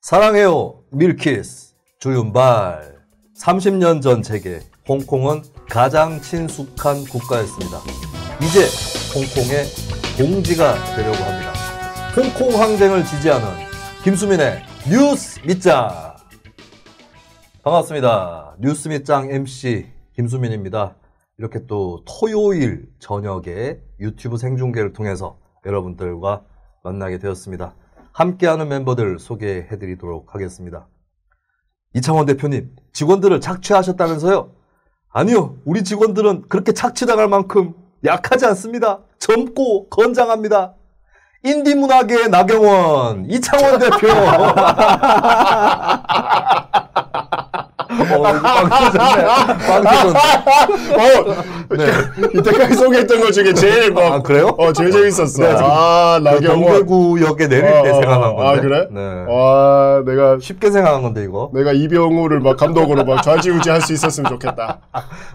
사랑해요 밀키스 주윤발. 30년 전 제게 홍콩은 가장 친숙한 국가였습니다. 이제 홍콩의 봉지가 되려고 합니다. 홍콩 항쟁을 지지하는 김수민의 뉴스 밑장. 반갑습니다. 뉴스 밑장 MC 김수민입니다. 이렇게 또 토요일 저녁에 유튜브 생중계를 통해서 여러분들과 만나게 되었습니다. 함께하는 멤버들 소개해드리도록 하겠습니다. 이창원 대표님, 직원들을 착취하셨다면서요? 아니요, 우리 직원들은 그렇게 착취당할 만큼 약하지 않습니다. 젊고 건장합니다. 인디문화계의 나경원, 이창원 대표. 빵 터졌네. 네. 이때까지 소개했던 것 중에 제일 그래요? 제일 재밌었어. 네, 나경원. 동대구역에 내릴 때 생각한 건데. 그래? 네. 내가 쉽게 생각한 건데 이거. 내가 이병우를 감독으로 좌지우지 할 수 있었으면 좋겠다.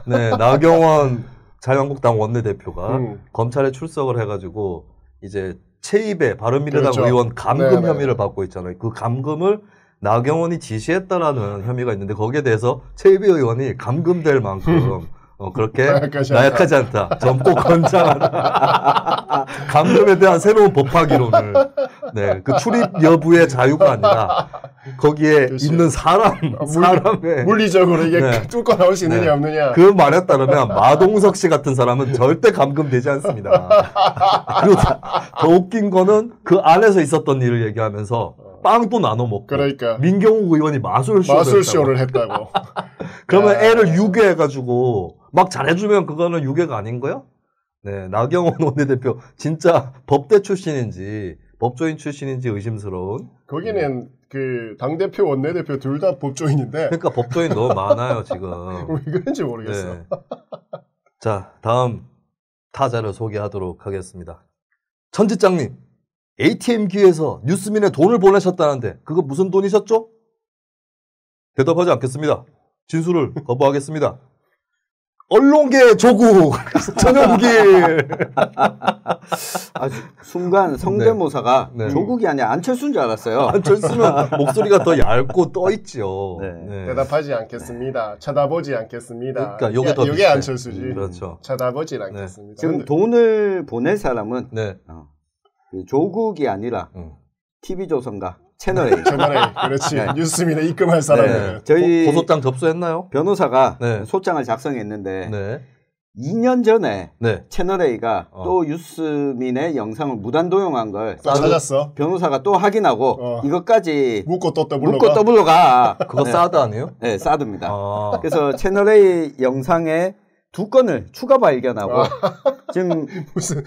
네, 나경원 자유한국당 원내대표가 검찰에 출석을 해가지고 이제 체입에 바른미래당 그렇죠. 의원 감금 네네. 혐의를 받고 있잖아요. 그 감금을 나경원이 지시했다라는 혐의가 있는데 거기에 대해서 체입 의원이 감금될 만큼 그렇게 나약하지 않다. 젊고 건장하다. 감금에 대한 새로운 법학이론을. 네, 그 출입 여부의 자유가 아니라 거기에 그치. 있는 사람의 물리적으로 이게 네. 뚫고 나올 수 있느냐 네. 없느냐. 그 말에 따르면 마동석 씨 같은 사람은 절대 감금되지 않습니다. 그리고 더 웃긴 거는 그 안에서 있었던 일을 얘기하면서 빵도 나눠 먹고. 그러니까 민경욱 의원이 마술쇼를 했다고. 그러면 애를 유괴해가지고 막 잘해주면 그거는 유괴가 아닌 거야? 네, 나경원 원내대표 진짜 법대 출신인지 법조인 출신인지 의심스러운. 거기는 그 당대표 원내대표 둘 다 법조인인데. 그러니까 법조인 너무 많아요 지금. 왜 그런지 모르겠어. 네. 자, 다음 타자를 소개하도록 하겠습니다. 천지장님, ATM기에서 뉴스민에 돈을 보내셨다는데 그거 무슨 돈이셨죠? 대답하지 않겠습니다. 진술을 거부하겠습니다. 언론계 조국 전용길. 순간 성대모사가 네. 조국이 아니라 안철수인 줄 알았어요. 안철수는 목소리가 더 얇고 떠있죠. 네. 네. 대답하지 않겠습니다. 쳐다보지 않겠습니다. 그러니까 요게 더 요게 비슷해. 안철수지. 그렇죠. 쳐다보지 않겠습니다. 지금 근데 돈을 보낼 사람은 네. 그 조국이 아니라 TV조선과 채널A. 그렇지. 네. 뉴스민에 입금할 사람은. 네. 저희 고소장 접수했나요? 변호사가 네. 소장을 작성했는데 네. 2년 전에 네. 채널A가 또 유스민의 영상을 무단 도용한 걸 찾았어. 변호사가 또 확인하고 이것까지 묻고 또 더블로 가. 그거 사드 아니에요? 네, 사드입니다. 아. 그래서 채널A 영상에 2건을 추가 발견하고 지금 무슨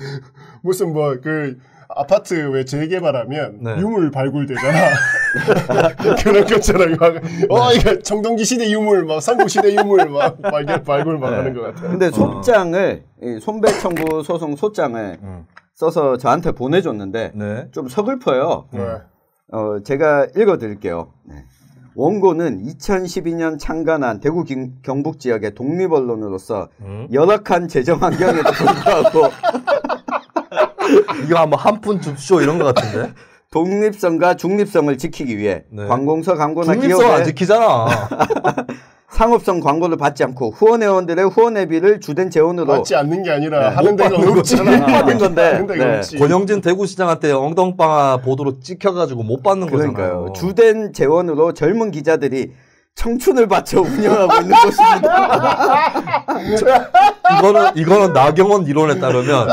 아파트 왜 재개발하면 네. 유물 발굴되잖아. 그런 것처럼 이거 청동기 시대 유물, 삼국 시대 유물 발굴 하는 것 같아. 근데 소장을 손배청구 소송 소장을 써서 저한테 보내줬는데 네. 좀 서글퍼요. 네. 제가 읽어드릴게요. 네. 원고는 2012년 창간한 대구 경북 지역의 독립언론으로서 열악한 재정 환경에도 불구하고 이거 아마 한푼 줍쇼 이런 것 같은데. 독립성과 중립성을 지키기 위해 네. 관공서 광고나 중립성 안 기업의 지키잖아. 상업성 광고를 받지 않고 후원회원들의 후원회비를 주된 재원으로 받지 않는 게 아니라 네. 하는 데가 없잖아. 받은 건데 하는 데가 네. 없지. 권영진 대구시장한테 엉덩방아 보도로 찍혀가지고 못 받는 거잖아요. 그러니까요. 주된 재원으로 젊은 기자들이 청춘을 바쳐 운영하고 있는 곳입니다. 이거는 나경원 이론에 따르면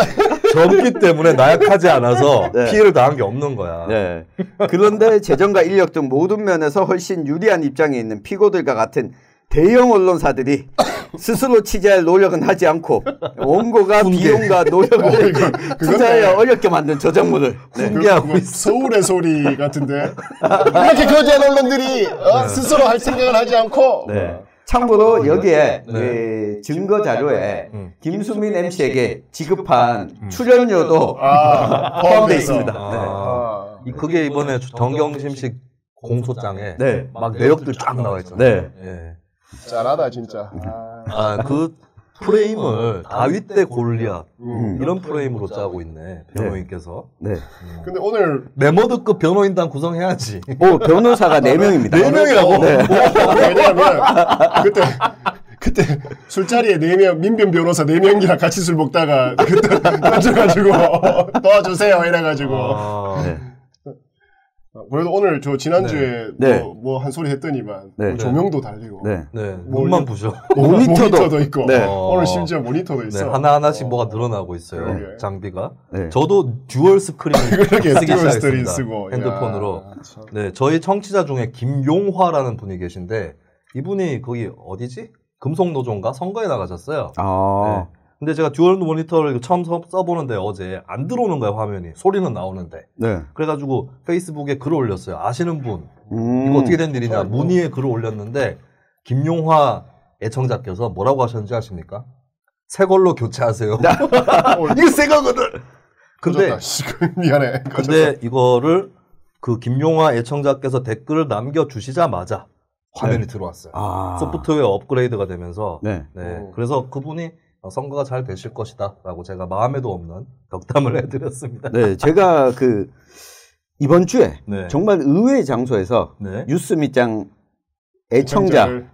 젊기 때문에 나약하지 않아서 네. 피해를 당한 게 없는 거야. 네. 그런데 재정과 인력 등 모든 면에서 훨씬 유리한 입장에 있는 피고들과 같은 대형 언론사들이 스스로 취재할 노력은 하지 않고 원고가 비용과 노력을 투자하여 어렵게 만든 저작물을 훈계하고 있어. 서울의 소리 같은데 이렇게 거대한 언론들이 스스로 할 생각을 하지 않고 참고로 여기에 증거 자료에 김수민 MC에게 지급한 출연료도 포함되어 있습니다. 그게 이번에 정경심식 공소장에 막 네. 내역들 쫙 나와 있잖아요. 네. 예. 잘하다 진짜. 그 프레임을 다윗 대 골리앗 이런 프레임으로 짜고 있네 변호인께서. 네. 근데 오늘 메머드급 변호인단 구성해야지. 변호사가 4명입니다. 4명이라고? 네. 왜냐하면 그때 술자리에 4명 민변 변호사 4명이랑 같이 술 먹다가 그때 던져가지고 도와주세요 이래가지고. 네. 그래도 오늘 저 지난주에 네. 뭐 한 소리 했더니만 네. 뭐 조명도 달리고 네. 네. 뭐 눈만 부셔. 모니터도 있고 네. 오늘 심지어 모니터도 있어. 네, 하나하나씩 뭐가 늘어나고 있어요. 그러게. 장비가. 네. 저도 듀얼 스크린을 그렇게 쓰기 듀얼 스크린 시작했습니다. 쓰고 핸드폰으로. 야, 참. 네, 저희 청취자 중에 김용화라는 분이 계신데 이분이 거기 어디지? 금속노조인가? 선거에 나가셨어요. 아. 네. 근데 제가 듀얼 모니터를 처음 써보는데 어제 안 들어오는 거예요, 화면이. 소리는 나오는데. 네. 그래가지고 페이스북에 글을 올렸어요. 아시는 분. 이거 어떻게 된 일이냐. 문의에 글을 올렸는데 김용화 애청자께서 뭐라고 하셨는지 아십니까? 새 걸로 교체하세요. 이거 새 거거든. 근데 미안해. 근데 이거를 그 김용화 애청자께서 댓글을 남겨주시자마자 화면이 들어왔어요. 아. 소프트웨어 업그레이드가 되면서. 네. 네. 그래서 그분이 선거가 잘 되실 것이다 라고 제가 마음에도 없는 덕담을 해드렸습니다. 네, 제가 이번 주에 네. 정말 의외의 장소에서 네. 뉴스밑장 애청자를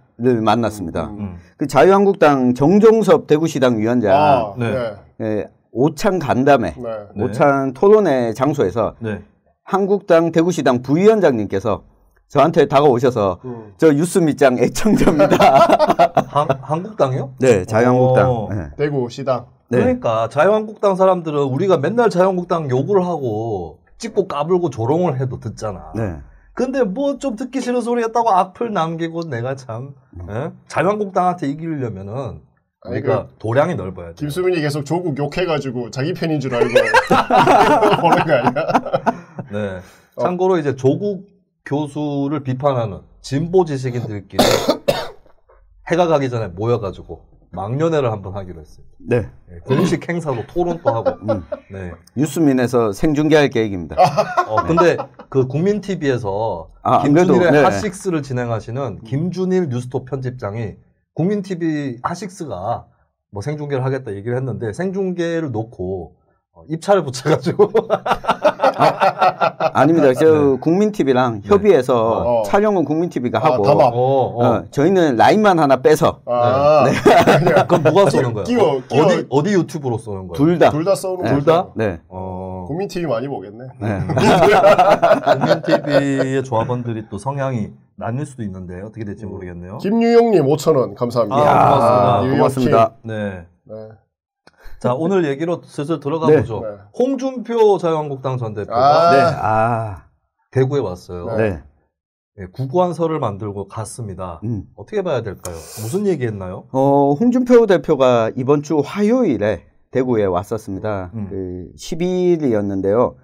만났습니다. 음. 그 자유한국당 정종섭 대구시당 위원장 아, 네. 네. 예, 오찬 간담회, 네. 네. 오찬 토론회 장소에서 네. 한국당 대구시당 부위원장님께서 저한테 다가오셔서 저 뉴스밑장 애청자입니다. 한국당이요? 네, 자유한국당. 네. 대구 시당. 네. 그러니까 자유한국당 사람들은 우리가 맨날 자유한국당 욕을 하고 찍고 까불고 조롱을 해도 듣잖아. 네. 근데 뭐 좀 듣기 싫은 소리 했다고 악플 남기고 내가 참 자유한국당한테 이기려면은 우리가 도량이 넓어야 돼. 김수민이 계속 조국 욕해가지고 자기 편인 줄 알고 보는 거 아니야? 네. 참고로 이제 조국 교수를 비판하는 진보 지식인들끼리 해가 가기 전에 모여가지고 망년회를 한번 하기로 했어요. 네. 네, 공식 행사로 토론도 하고. 네. 뉴스민에서 생중계할 계획입니다. 근데 그 국민 TV에서 안 그래도, 김준일의 네. 핫식스를 진행하시는 김준일 뉴스톱 편집장이 국민 TV 핫식스가 뭐 생중계를 하겠다 얘기를 했는데 생중계를 놓고 입찰을 붙여가지고 아닙니다. 저 네. 국민TV랑 협의해서 촬영은 국민TV가 하고 저희는 라인만 하나 빼서 그럼 누가 쏘는 거야? 끼워. 어디 유튜브로 쏘는 거야? 둘 다. 둘 다 쏘는 둘 다? 네. 국민 TV 많이 보겠네. 네. 국민 TV의 조합원들이 또 성향이 나뉠 수도 있는데 어떻게 될지 모르겠네요. 김유용님 5,000원 감사합니다. 고맙습니다. 고맙습니다. 네. 네. 자, 오늘 얘기로 슬슬 들어가 네. 보죠. 네. 홍준표 자유한국당 전 대표가 네. 대구에 왔어요. 네. 네, 구구한서를 만들고 갔습니다. 어떻게 봐야 될까요? 무슨 얘기했나요? 홍준표 대표가 이번 주 화요일에 대구에 왔었습니다. 그 12일이었는데요.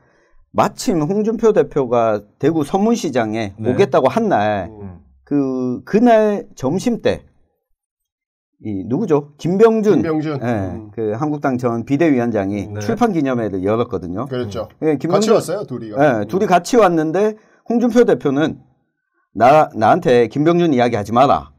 마침 홍준표 대표가 대구 서문시장에 네. 오겠다고 한 날, 그날 점심 때, 누구죠? 김병준. 네, 그 한국당 전 비대위원장이 네. 출판 기념회를 열었거든요. 그렇죠. 네, 같이 왔어요, 둘이가. 네, 둘이 같이 왔는데 홍준표 대표는 나한테 김병준 이야기 하지 마라.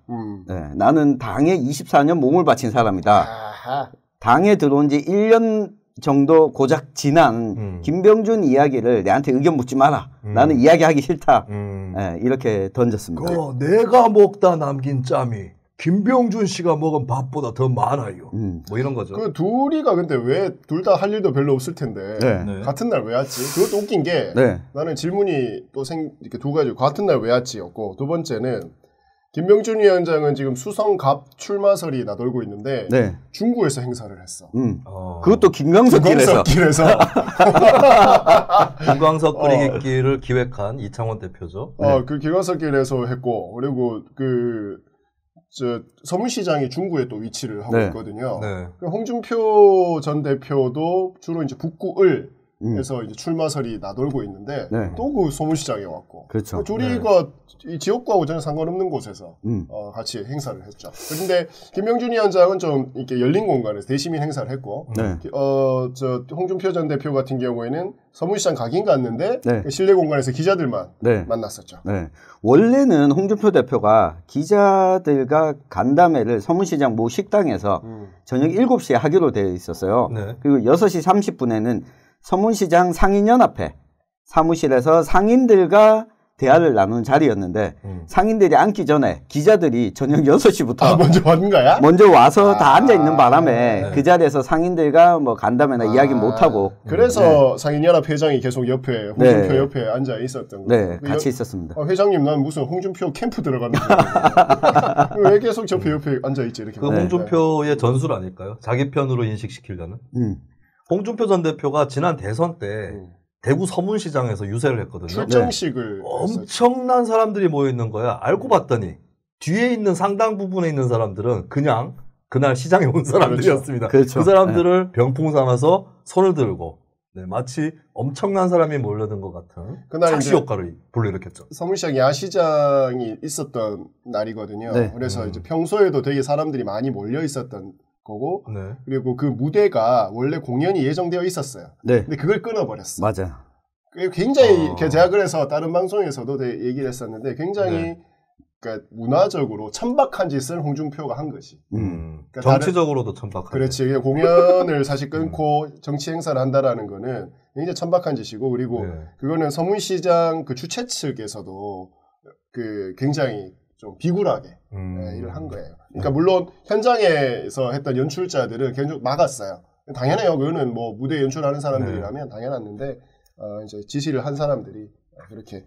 네, 나는 당에 24년 몸을 바친 사람이다. 아하. 당에 들어온 지 1년 정도 고작 지난 김병준 이야기를 내한테 의견 묻지 마라. 나는 이야기하기 싫다. 네, 이렇게 던졌습니다. 내가 먹다 남긴 짬이 김병준 씨가 먹은 밥보다 더 많아요. 뭐 이런 거죠. 그 둘이가 근데 왜 둘 다 할 일도 별로 없을 텐데 네. 같은 날 왜 왔지? 그것도 웃긴 게 네. 나는 질문이 또 이렇게 두 가지 같은 날 왜 왔지였고 두 번째는 김병준 위원장은 지금 수성갑 출마설이 나돌고 있는데 네. 중구에서 행사를 했어. 그것도 김광석길에서. 김광석 끓이기길을 기획한 이창원 대표죠. 그 김광석길에서 했고 그리고 서문시장이 중구에 또 위치를 하고 네. 있거든요. 네. 홍준표 전 대표도 주로 이제 북구을 그래서 이제 출마설이 나돌고 있는데 네. 또 그 소문시장에 왔고 그렇죠. 둘이가 이 지역구하고 전혀 상관없는 곳에서 같이 행사를 했죠. 그런데 김명준 위원장은 좀 이렇게 열린 공간에서 대시민 행사를 했고 네. 저 홍준표 전 대표 같은 경우에는 서문시장 가긴 갔는데 네. 실내 공간에서 기자들만 네. 만났었죠. 네. 원래는 홍준표 대표가 기자들과 간담회를 서문시장 모 식당에서 저녁 7시에 하기로 되어 있었어요. 네. 그리고 6시 30분에는 서문시장 상인연합회 사무실에서 상인들과 대화를 나누는 자리였는데 상인들이 앉기 전에 기자들이 저녁 6시부터 먼저 왔는 거야? 먼저 와서 다 앉아있는 바람에 그 자리에서 상인들과 뭐 간담회나 이야기 못하고 그래서 상인연합 회장이 계속 옆에 홍준표 옆에 앉아 있었던 거예요. 네, 같이 있었습니다. 회장님 난 무슨 홍준표 캠프 들어가는 거예요. 왜 계속 옆에 앉아있지 이렇게. 그 홍준표의 전술 아닐까요? 자기 편으로 인식시키려는. 홍준표 전 대표가 지난 대선 때 대구 서문시장에서 유세를 했거든요. 출정식을 엄청난 사람들이 모여 있는 거야. 알고 봤더니 뒤에 있는 상당 부분에 있는 사람들은 그냥 그날 시장에 온 사람들이었습니다. 그렇죠. 그 사람들을 병풍 삼아서 손을 들고 마치 엄청난 사람이 몰려든 것 같은 착시 효과를 불러일으켰죠. 서문시장 야시장이 있었던 날이거든요. 네. 그래서 이제 평소에도 되게 사람들이 많이 몰려 있었던 거고 네. 그리고 그 무대가 원래 공연이 예정되어 있었어요. 네. 근데 그걸 끊어버렸어. 맞아. 굉장히 제가 그래서 다른 방송에서도 얘기를 했었는데 굉장히 그러니까 문화적으로 천박한 짓을 홍준표가 한 거지. 그러니까 정치적으로도 천박한. 그렇지. 공연을 사실 끊고 정치 행사를 한다라는 거는 굉장히 천박한 짓이고 그리고 그거는 서문시장 그 주최 측에서도 그 굉장히 좀 비굴하게 일을 한 거예요. 그러니까 물론 현장에서 했던 연출자들은 계속 막았어요. 당연해요. 그거는 뭐 무대 연출하는 사람들이라면 당연했는데 이제 지시를 한 사람들이 그렇게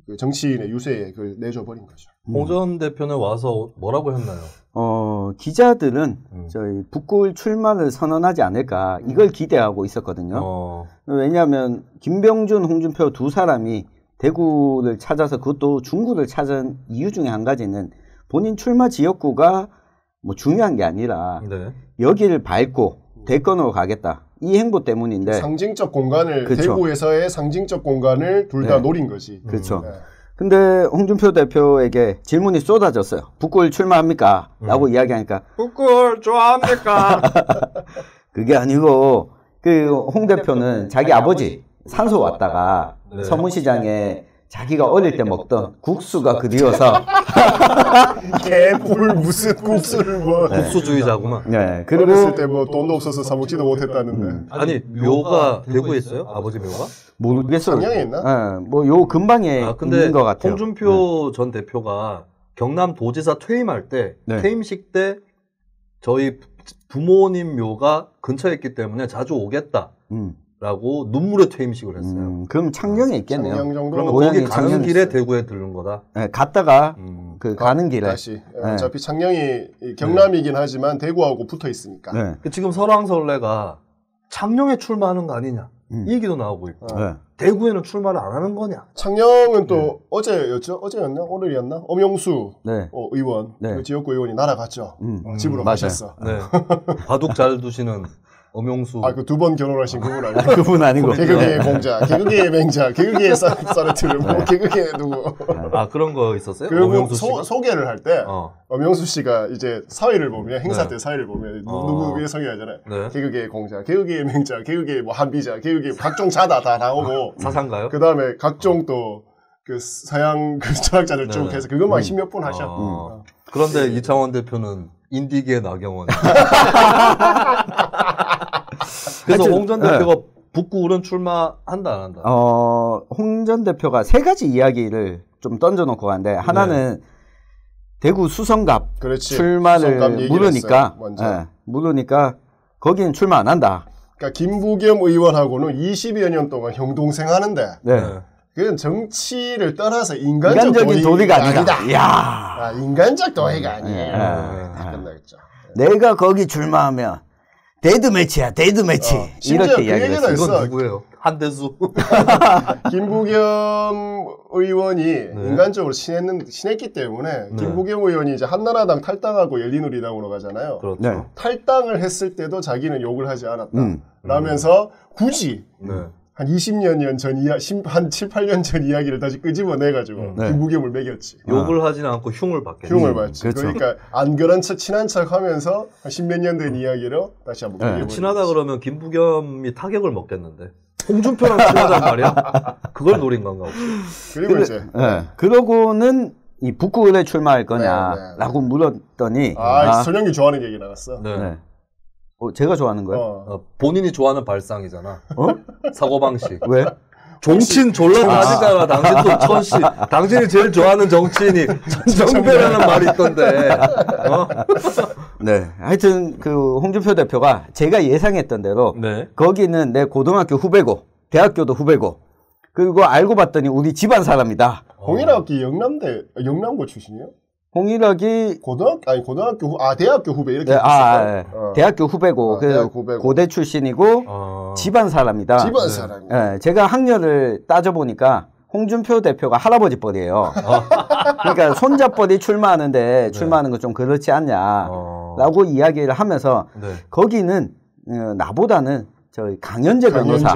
그 정치인의 유세에 그걸 내줘버린 거죠. 홍 전 대표는 와서 뭐라고 했나요? 기자들은 저희 북구을 출마를 선언하지 않을까 이걸 기대하고 있었거든요. 왜냐하면 김병준, 홍준표 두 사람이 대구를 찾아서 그것도 중구를 찾은 이유 중에 한 가지는 본인 출마 지역구가 뭐 중요한 게 아니라 여기를 밟고 대권으로 가겠다. 이 행보 때문인데 상징적 공간을 그렇죠. 대구에서의 상징적 공간을 둘 다 노린 거지. 그렇죠. 근데 홍준표 대표에게 질문이 쏟아졌어요. 북구를 출마합니까? 라고 이야기하니까 북구를 좋아합니까? 그게 아니고 그 홍 대표는 자기 아버지 산소 왔다가 서문시장에 자기가 어릴 때 먹던 국수가 그리워서 개뿔 무슨 국수를 뭐 국수주의자구만. 네. 그리고 어렸을 때 뭐 돈도 없어서 사 먹지도 못했다는데. 아니 묘가 대구에 있어요? 아버지 묘가? 모르겠어요. 상영에 있나? 네. 뭐 요 근방에 있는 것 같아요. 홍준표 전 대표가 경남도지사 퇴임할 때 퇴임식 때 저희 부모님 묘가 근처에 있기 때문에 자주 오겠다. 라고 눈물의 퇴임식을 했어요. 그럼 창녕에 있겠네요. 창녕 정도. 그러면 거기 가는 길에 대구에 들른 거다. 네, 갔다가 그 가는 길에 다시 어차피 창녕이 경남이긴 하지만 대구하고 붙어 있으니까. 지금 설왕설래가 창녕에 출마하는 거 아니냐 이 얘기도 나오고 있고 대구에는 출마를 안 하는 거냐. 창녕은 또 어제였죠? 어제였나? 오늘이었나? 엄영수 의원 그 지역구 의원이 날아갔죠. 집으로 가셨어. 바둑 잘 두시는 엄영수. 그 두 번 결혼하신 그분 아니고? 그분 아니고. 개그계의 공자, 개그계의 맹자, 개그계의 사르트르, 뭐 개그계의 누구. 그런 거 있었어요? 엄영수 씨가? 소개를 할 때, 엄영수 씨가 이제 사회를 보면, 행사 때 사회를 보면, 누구 위에 소개하잖아요. 개그계의 공자, 개그계의 맹자, 개그계의 뭐 한비자, 개그계의 각종 자다 다 나오고. 사상가요? 그 다음에 각종 또, 그 서양 그 철학자들 쭉 해서 그것만 10몇 분 하셔. 그런데 이창원 대표는 인디계 나경원. 그래서 홍 전 대표가 북구울은 출마한다 안 한다? 홍 전 대표가 세 가지 이야기를 좀 던져놓고 가는데 하나는 대구 수성갑 출마를 물으니까 물으니까 거기는 출마 안 한다. 그러니까 김부겸 의원하고는 20여 년 동안 형동생 하는데 그건 정치를 떠나서 인간적인 도리가 아니다. 이야. 인간적 도리가 아니에요. 끝나겠죠. 내가 거기 출마하면 데드매치야, 데드매치. 이렇게 이야기를 했어. 이건 누구예요? 한대수. 김부겸 의원이 인간적으로 친했기 때문에 김부겸 의원이 이제 한나라당 탈당하고 열린우리당으로 가잖아요. 그렇죠. 탈당을 했을 때도 자기는 욕을 하지 않았다. 라면서 굳이 한 20년 전 한 7, 8년 전 이야기를 다시 끄집어내가지고 김부겸을 매겼지. 욕을 하지는 않고 흉을 받겠지. 흉을 받지. 그렇죠. 그러니까 안 그런 척 친한 척 하면서 한 10몇 년 된 이야기로 다시 한번 매겨버리는 친하다 그러면 김부겸이 타격을 먹겠는데. 홍준표랑 친하단 말이야? 그걸 노린 건가 혹시? 그리고 이제 그러고는 이 북구을에 출마할 거냐라고 물었더니 손영기 좋아하는 얘기 나왔어. 네. 제가 좋아하는 거예요? 본인이 좋아하는 발상이잖아. 사고방식. 왜? 정치인 졸라 따지잖아. 당신도 천씨. 당신이 제일 좋아하는 정치인이 천정배라는 말이 있던데. 네. 하여튼 그 홍준표 대표가 제가 예상했던 대로 거기는 내 고등학교 후배고 대학교도 후배고 그리고 알고 봤더니 우리 집안 사람이다. 홍일학이 영남고 출신이에요? 홍일학이 대학교 후배 이렇게 대학교 후배고 고대 출신이고 집안 사람이다. 집안 사람. 네, 제가 학년을 따져 보니까 홍준표 대표가 할아버지 뻘이에요. 그러니까 손자뻘이 출마하는데 출마하는 건 좀 그렇지 않냐라고 이야기를 하면서 거기는 나보다는 저희 강현재 변호사.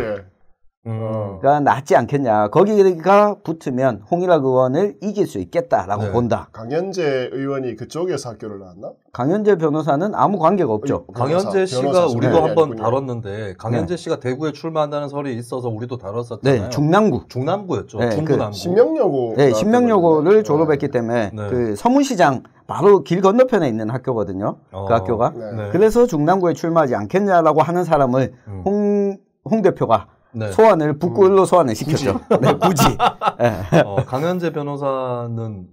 가 낫지 않겠냐. 거기가 붙으면 홍일학 의원을 이길 수 있겠다라고 본다. 강현재 의원이 그쪽에서 학교를 나왔나? 강현재 변호사는 아무 관계가 없죠. 강현재 씨가 우리도 한번 다뤘는데 강현재 씨가 대구에 출마한다는 설이 있어서 우리도 다뤘었잖아요. 네, 중남구. 중남구였죠. 네, 중구남구. 신명여고. 네, 신명여고를 졸업했기 때문에 그 서문시장 바로 길 건너편에 있는 학교거든요. 그 학교가. 그래서 중남구에 출마하지 않겠냐라고 하는 사람을 홍 대표가 소환을 북구을로 소환을 시켰죠. 굳이. 강현재 변호사는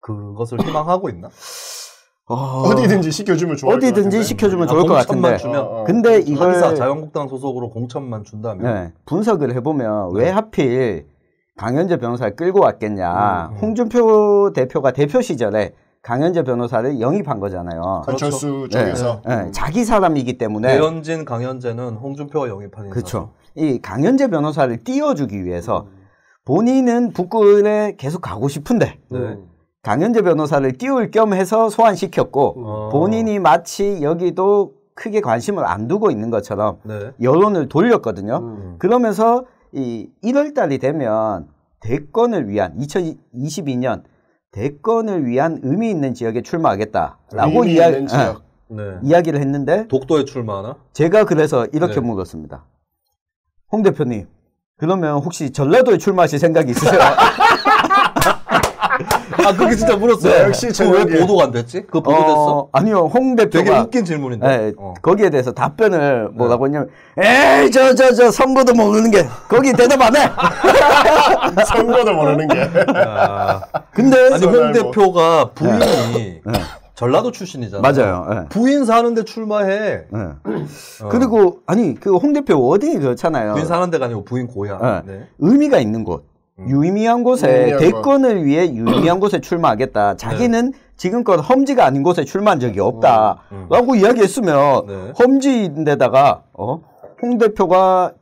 그것을 희망하고 있나? 어디든지 시켜주면 좋을 것 같은데. 어디든지 시켜주면 좋을 것 같은데. 근데 이걸 자유한국당 소속으로 공천만 준다면 분석을 해보면 왜 하필 강현재 변호사를 끌고 왔겠냐. 홍준표 대표가 대표 시절에 강현재 변호사를 영입한 거잖아요. 강철수 쪽에서. 자기 사람이기 때문에. 배현진, 강현재는 홍준표가 영입한 인사. 그렇죠. 이 강현재 변호사를 띄워주기 위해서 본인은 북구을에 계속 가고 싶은데 강현재 변호사를 띄울 겸 해서 소환시켰고 본인이 마치 여기도 크게 관심을 안 두고 있는 것처럼 여론을 돌렸거든요. 그러면서 이 1월 달이 되면 대권을 위한 2022년 대권을 위한 의미 있는 지역에 출마하겠다라고 이야기를 했는데 독도에 출마하나? 제가 그래서 이렇게 물었습니다. 홍 대표님, 그러면 혹시 전라도에 출마하실 생각이 있으세요? 그게 진짜 물었어요. 역시 왜 보도가 안 됐지? 그거 보도됐어? 아니요, 홍 대표가 되게 웃긴 질문인데. 거기에 대해서 답변을 뭐라고 했냐면, 에이, 저 선거도 모르는 게 거기 대답 안 해. 선거도 모르는 게. 근데 아니 홍 대표가 부인이 전라도 출신이잖아요. 맞아요. 부인 사는데 출마해. 그리고 아니 그 홍 대표 어디 그렇잖아요. 부인 사는 데가 아니고 부인 고향. 의미가 있는 곳. 유의미한 곳에 대권을 위해 유의미한 곳에 출마하겠다. 자기는 지금껏 험지가 아닌 곳에 출마한 적이 없다라고 이야기했으면 험지인데다가 홍 대표가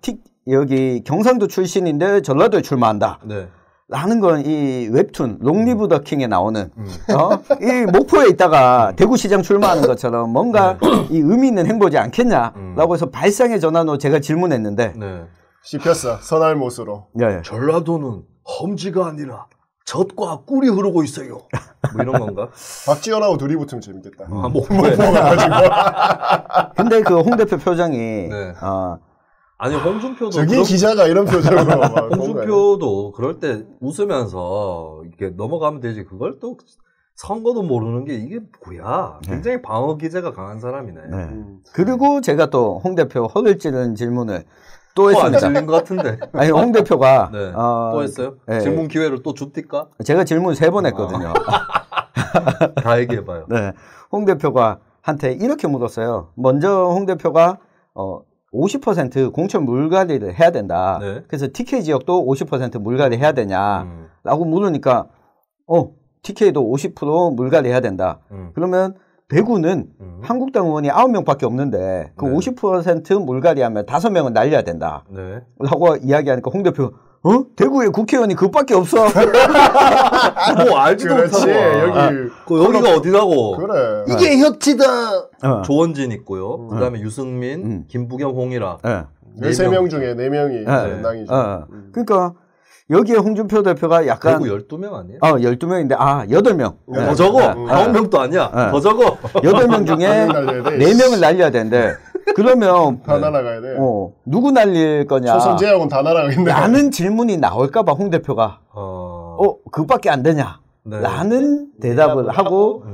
여기 경상도 출신인데 전라도에 출마한다. 라는 건 이 웹툰 롱리브 더 킹에 나오는 이 목포에 있다가 대구시장 출마하는 것처럼 뭔가 이 의미 있는 행보지 않겠냐라고 해서 발상의 전환으로 제가 질문했는데 씹혔어. 선알못으로. 전라도는 험지가 아니라 젖과 꿀이 흐르고 있어요. 뭐 이런 건가? 박지원하고 둘이 붙으면 재밌겠다. 목포에. 근데 그 홍 대표 표정이 아니 홍준표도 저기 기자가 이런 표정으로 홍준표도 그럴 때 웃으면서 이렇게 넘어가면 되지. 그걸 또 선거도 모르는 게 이게 뭐야. 굉장히 방어 기제가 강한 사람이네. 그리고 제가 또 홍 대표 허를 찌르는 질문을 또 했습니다. 안 찔린 것 같은데. 아니 홍 대표가 또 했어요? 질문 기회를 또 줍니까? 제가 질문 3번 했거든요. 다 얘기해봐요. 홍 대표가 한테 이렇게 물었어요. 먼저 홍 대표가 50% 공천 물갈이를 해야 된다. 그래서 TK 지역도 50% 물갈이 해야 되냐라고 물으니까 TK도 50% 물갈이 해야 된다. 그러면 대구는 한국당 의원이 9명밖에 없는데 그 50% 물갈이하면 5명은 날려야 된다. 라고 이야기하니까 홍 대표 대구에 국회의원이 그것밖에 없어. 뭐 알지도 못하고. 여기가 어디라고. 그래. 이게 협치다. 조원진 있고요. 그다음에 유승민, 김부겸, 홍일학. 13명 중에 4명이 연당이죠. 그러니까 여기에 홍준표 대표가 약간 대구 12명 아니에요? 12명인데 8명. 더 적어. 9명도 아니야. 더 적어. 8명 중에 4명을 날려야 되는데 그러면 다 날아가야 돼. 누구 날릴 거냐? 조선제약은 다 날아가겠네. 라는 질문이 나올까 봐 홍 대표가 그것밖에 안 되냐? 네. 라는 대답을 하고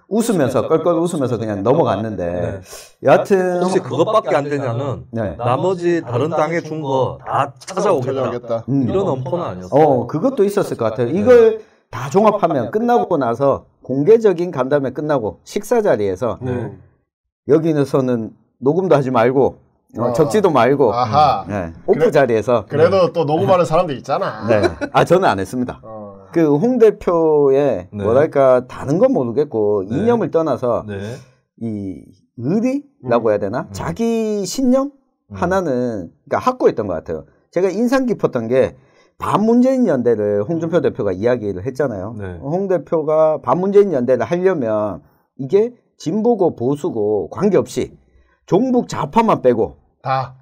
웃으면서 껄껄 웃으면서 그냥 넘어갔는데 여하튼 혹시 그것밖에 안 되냐는 나머지 다른 당에 준 거 다 찾아오겠다. 이런 엄포는 아니었어요. 그것도 있었을 것 같아요. 이걸 다 종합하면 끝나고 나서 공개적인 간담회 끝나고 식사 자리에서 여기서는 녹음도 하지 말고 적지도 말고 오프 자리에서 그래도 또 녹음하는 사람도 있잖아. 저는 안 했습니다. 그 홍 대표의 뭐랄까 다른 건 모르겠고 이념을 떠나서 이 의리라고 해야 되나? 자기 신념 하나는 그러니까 확고했던 것 같아요. 제가 인상 깊었던 게 반문재인 연대를 홍준표 대표가 이야기를 했잖아요. 홍 대표가 반문재인 연대를 하려면 이게 진보고 보수고 관계없이 종북 좌파만 빼고 다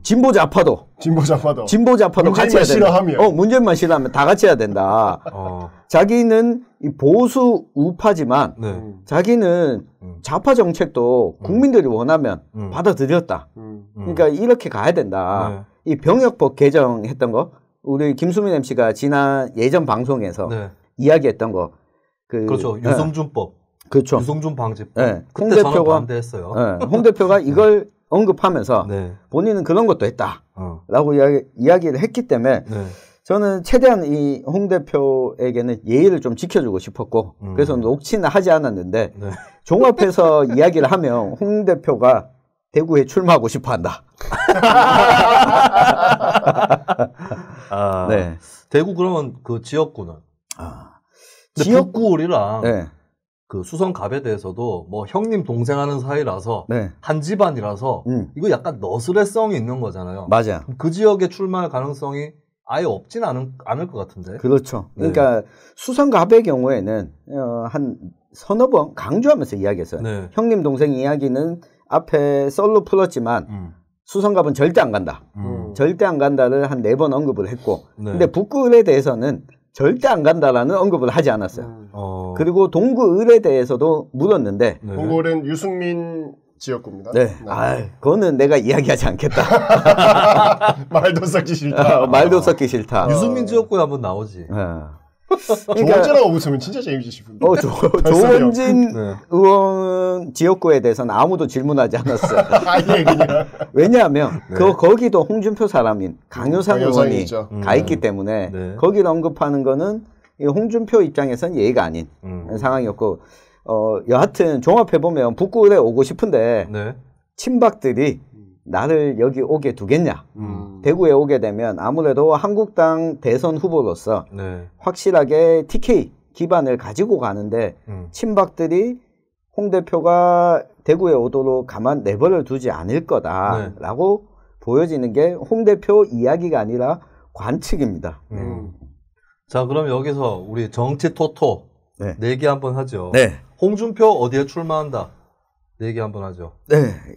진보 좌파도 같이 해야 된다. 문재인만 싫어하면 다 같이 해야 된다. 자기는 이 보수 우파지만 자기는 좌파 정책도 국민들이 원하면 받아들였다. 그러니까 이렇게 가야 된다. 이 병역법 개정했던 거 우리 김수민 MC가 지난 예전 방송에서 이야기했던 거 그렇죠. 유승준법. 그렇죠. 유승준 방지법. 홍 대표가 반대했어요. 홍 대표가 이걸 언급하면서 본인은 그런 것도 했다라고 이야기를 했기 때문에 저는 최대한 이 홍 대표에게는 예의를 좀 지켜주고 싶었고 그래서 녹취는 하지 않았는데 종합해서 이야기를 하면 홍 대표가 대구에 출마하고 싶어한다. 대구 그러면 그 지역구는 북구울이랑 그 수성갑에 대해서도 뭐 형님 동생 하는 사이라서 한 집안이라서 이거 약간 너스레성이 있는 거잖아요. 맞아. 그 지역에 출마할 가능성이 아예 없진 않을 것 같은데. 그렇죠. 그러니까 수성갑의 경우에는 한 서너 번 강조하면서 이야기했어요. 형님 동생 이야기는 앞에 썰로 풀었지만 수성갑은 절대 안 간다. 절대 안 간다를 한 4번 언급을 했고 근데 북구을에 대해서는 절대 안 간다라는 언급을 하지 않았어요. 그리고 동구을에 대해서도 물었는데 동구을은 유승민 지역구입니다. 그거는 내가 이야기하지 않겠다. 말도 섞기 싫다. 말도 섞기 싫다. 유승민 지역구에 한번 나오지. 조원진하고 웃으면 진짜 재밌지 싶은데. 조원진 의원 지역구에 대해서는 아무도 질문하지 않았어요. 왜냐하면 거기도 홍준표 사람인 강효상 의원이 가 있기 때문에 거기를 언급하는 거는 홍준표 입장에선 예의가 아닌 상황이었고 여하튼 종합해보면 북구에 오고 싶은데 친박들이 나를 여기 오게 두겠냐. 대구에 오게 되면 아무래도 한국당 대선 후보로서 확실하게 TK 기반을 가지고 가는데 친박들이 홍 대표가 대구에 오도록 가만 내버려 두지 않을 거다라고 보여지는 게 홍 대표 이야기가 아니라 관측입니다. 자, 그럼 여기서 우리 정치 토토 내기 한번 하죠. 홍준표 어디에 출마한다? 내기 한번 하죠.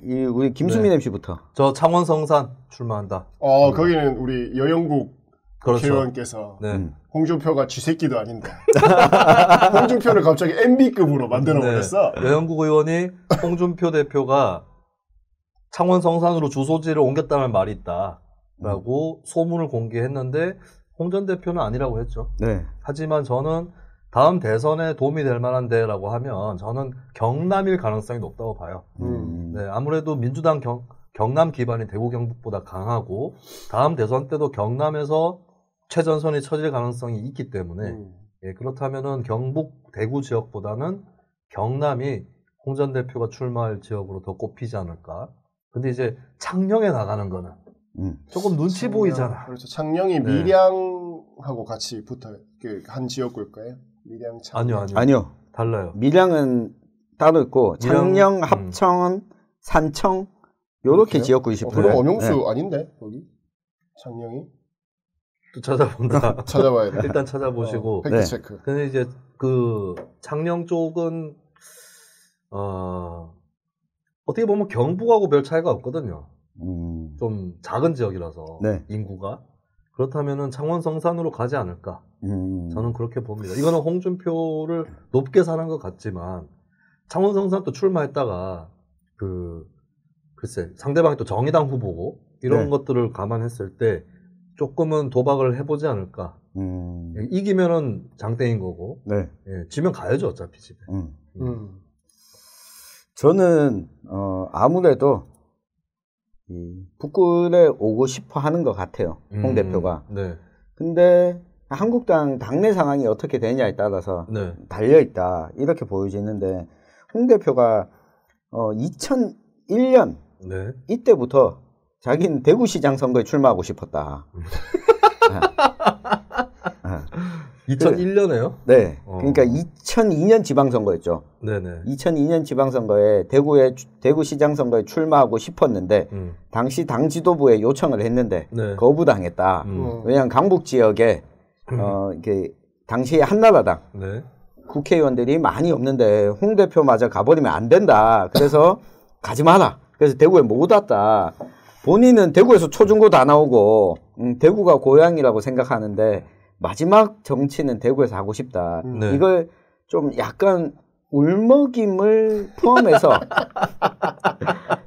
우리 김수민 MC부터. 저 창원 성산 출마한다. 거기는 우리 여영국 국회의원께서 홍준표가 쥐새끼도 아닌데 홍준표를 갑자기 MB급으로 만들어버렸어. 여영국 의원이 홍준표 대표가 창원 성산으로 주소지를 옮겼다는 말이 있다라고 소문을 공개했는데 홍 전 대표는 아니라고 했죠. 하지만 저는 다음 대선에 도움이 될 만한 데라고 하면 저는 경남일 가능성이 높다고 봐요. 아무래도 민주당 경남 기반이 대구 경북보다 강하고 다음 대선 때도 경남에서 최전선이 쳐질 가능성이 있기 때문에 그렇다면은 경북 대구 지역보다는 경남이 홍 전 대표가 출마할 지역으로 더 꼽히지 않을까. 근데 이제 창녕에 나가는 거는 조금 눈치 보이잖아. 그렇죠. 창녕이 밀양하고 같이 붙어요. 한 지역구일까요? 밀양, 창녕. 아니요. 달라요. 밀양은 따로 있고 창녕, 합천, 산청 요렇게 지역구이 싶어요. 그럼 엄영수 아닌데 거기? 창녕이? 또 찾아본다. 찾아봐야 돼. 일단 찾아보시고. 팩트 체크. 근데 이제 그 창녕 쪽은 어떻게 보면 경북하고 별 차이가 없거든요. 좀 작은 지역이라서 네. 인구가 그렇다면은 창원 성산으로 가지 않을까? 저는 그렇게 봅니다. 이거는 홍준표를 높게 사는 것 같지만 창원 성산 또 출마했다가 글쎄 상대방이 또 정의당 후보고 이런 네. 것들을 감안했을 때 조금은 도박을 해보지 않을까? 이기면은 장땡인 거고, 네. 예, 지면 가야죠 어차피 집에. 저는 아무래도 북구에 오고 싶어 하는 것 같아요. 홍 대표가. 네. 근데 한국당 당내 상황이 어떻게 되냐에 따라서 네. 달려있다 이렇게 보여지는데 홍 대표가 2001년 네. 이때부터 자기는 대구시장 선거에 출마하고 싶었다. 2001년에요? 네. 그러니까 2002년 지방선거였죠. 네네. 2002년 지방선거에 대구시장 선거에 출마하고 싶었는데 당시 당 지도부에 요청을 했는데 네. 거부당했다. 왜냐하면 강북 지역에 이게 당시 한나라당 네. 국회의원들이 많이 없는데 홍 대표마저 가버리면 안 된다. 그래서 가지 마라. 그래서 대구에 못 왔다. 본인은 대구에서 초중고 다 나오고 대구가 고향이라고 생각하는데 마지막 정치는 대구에서 하고 싶다. 네. 이걸 좀 약간 울먹임을 포함해서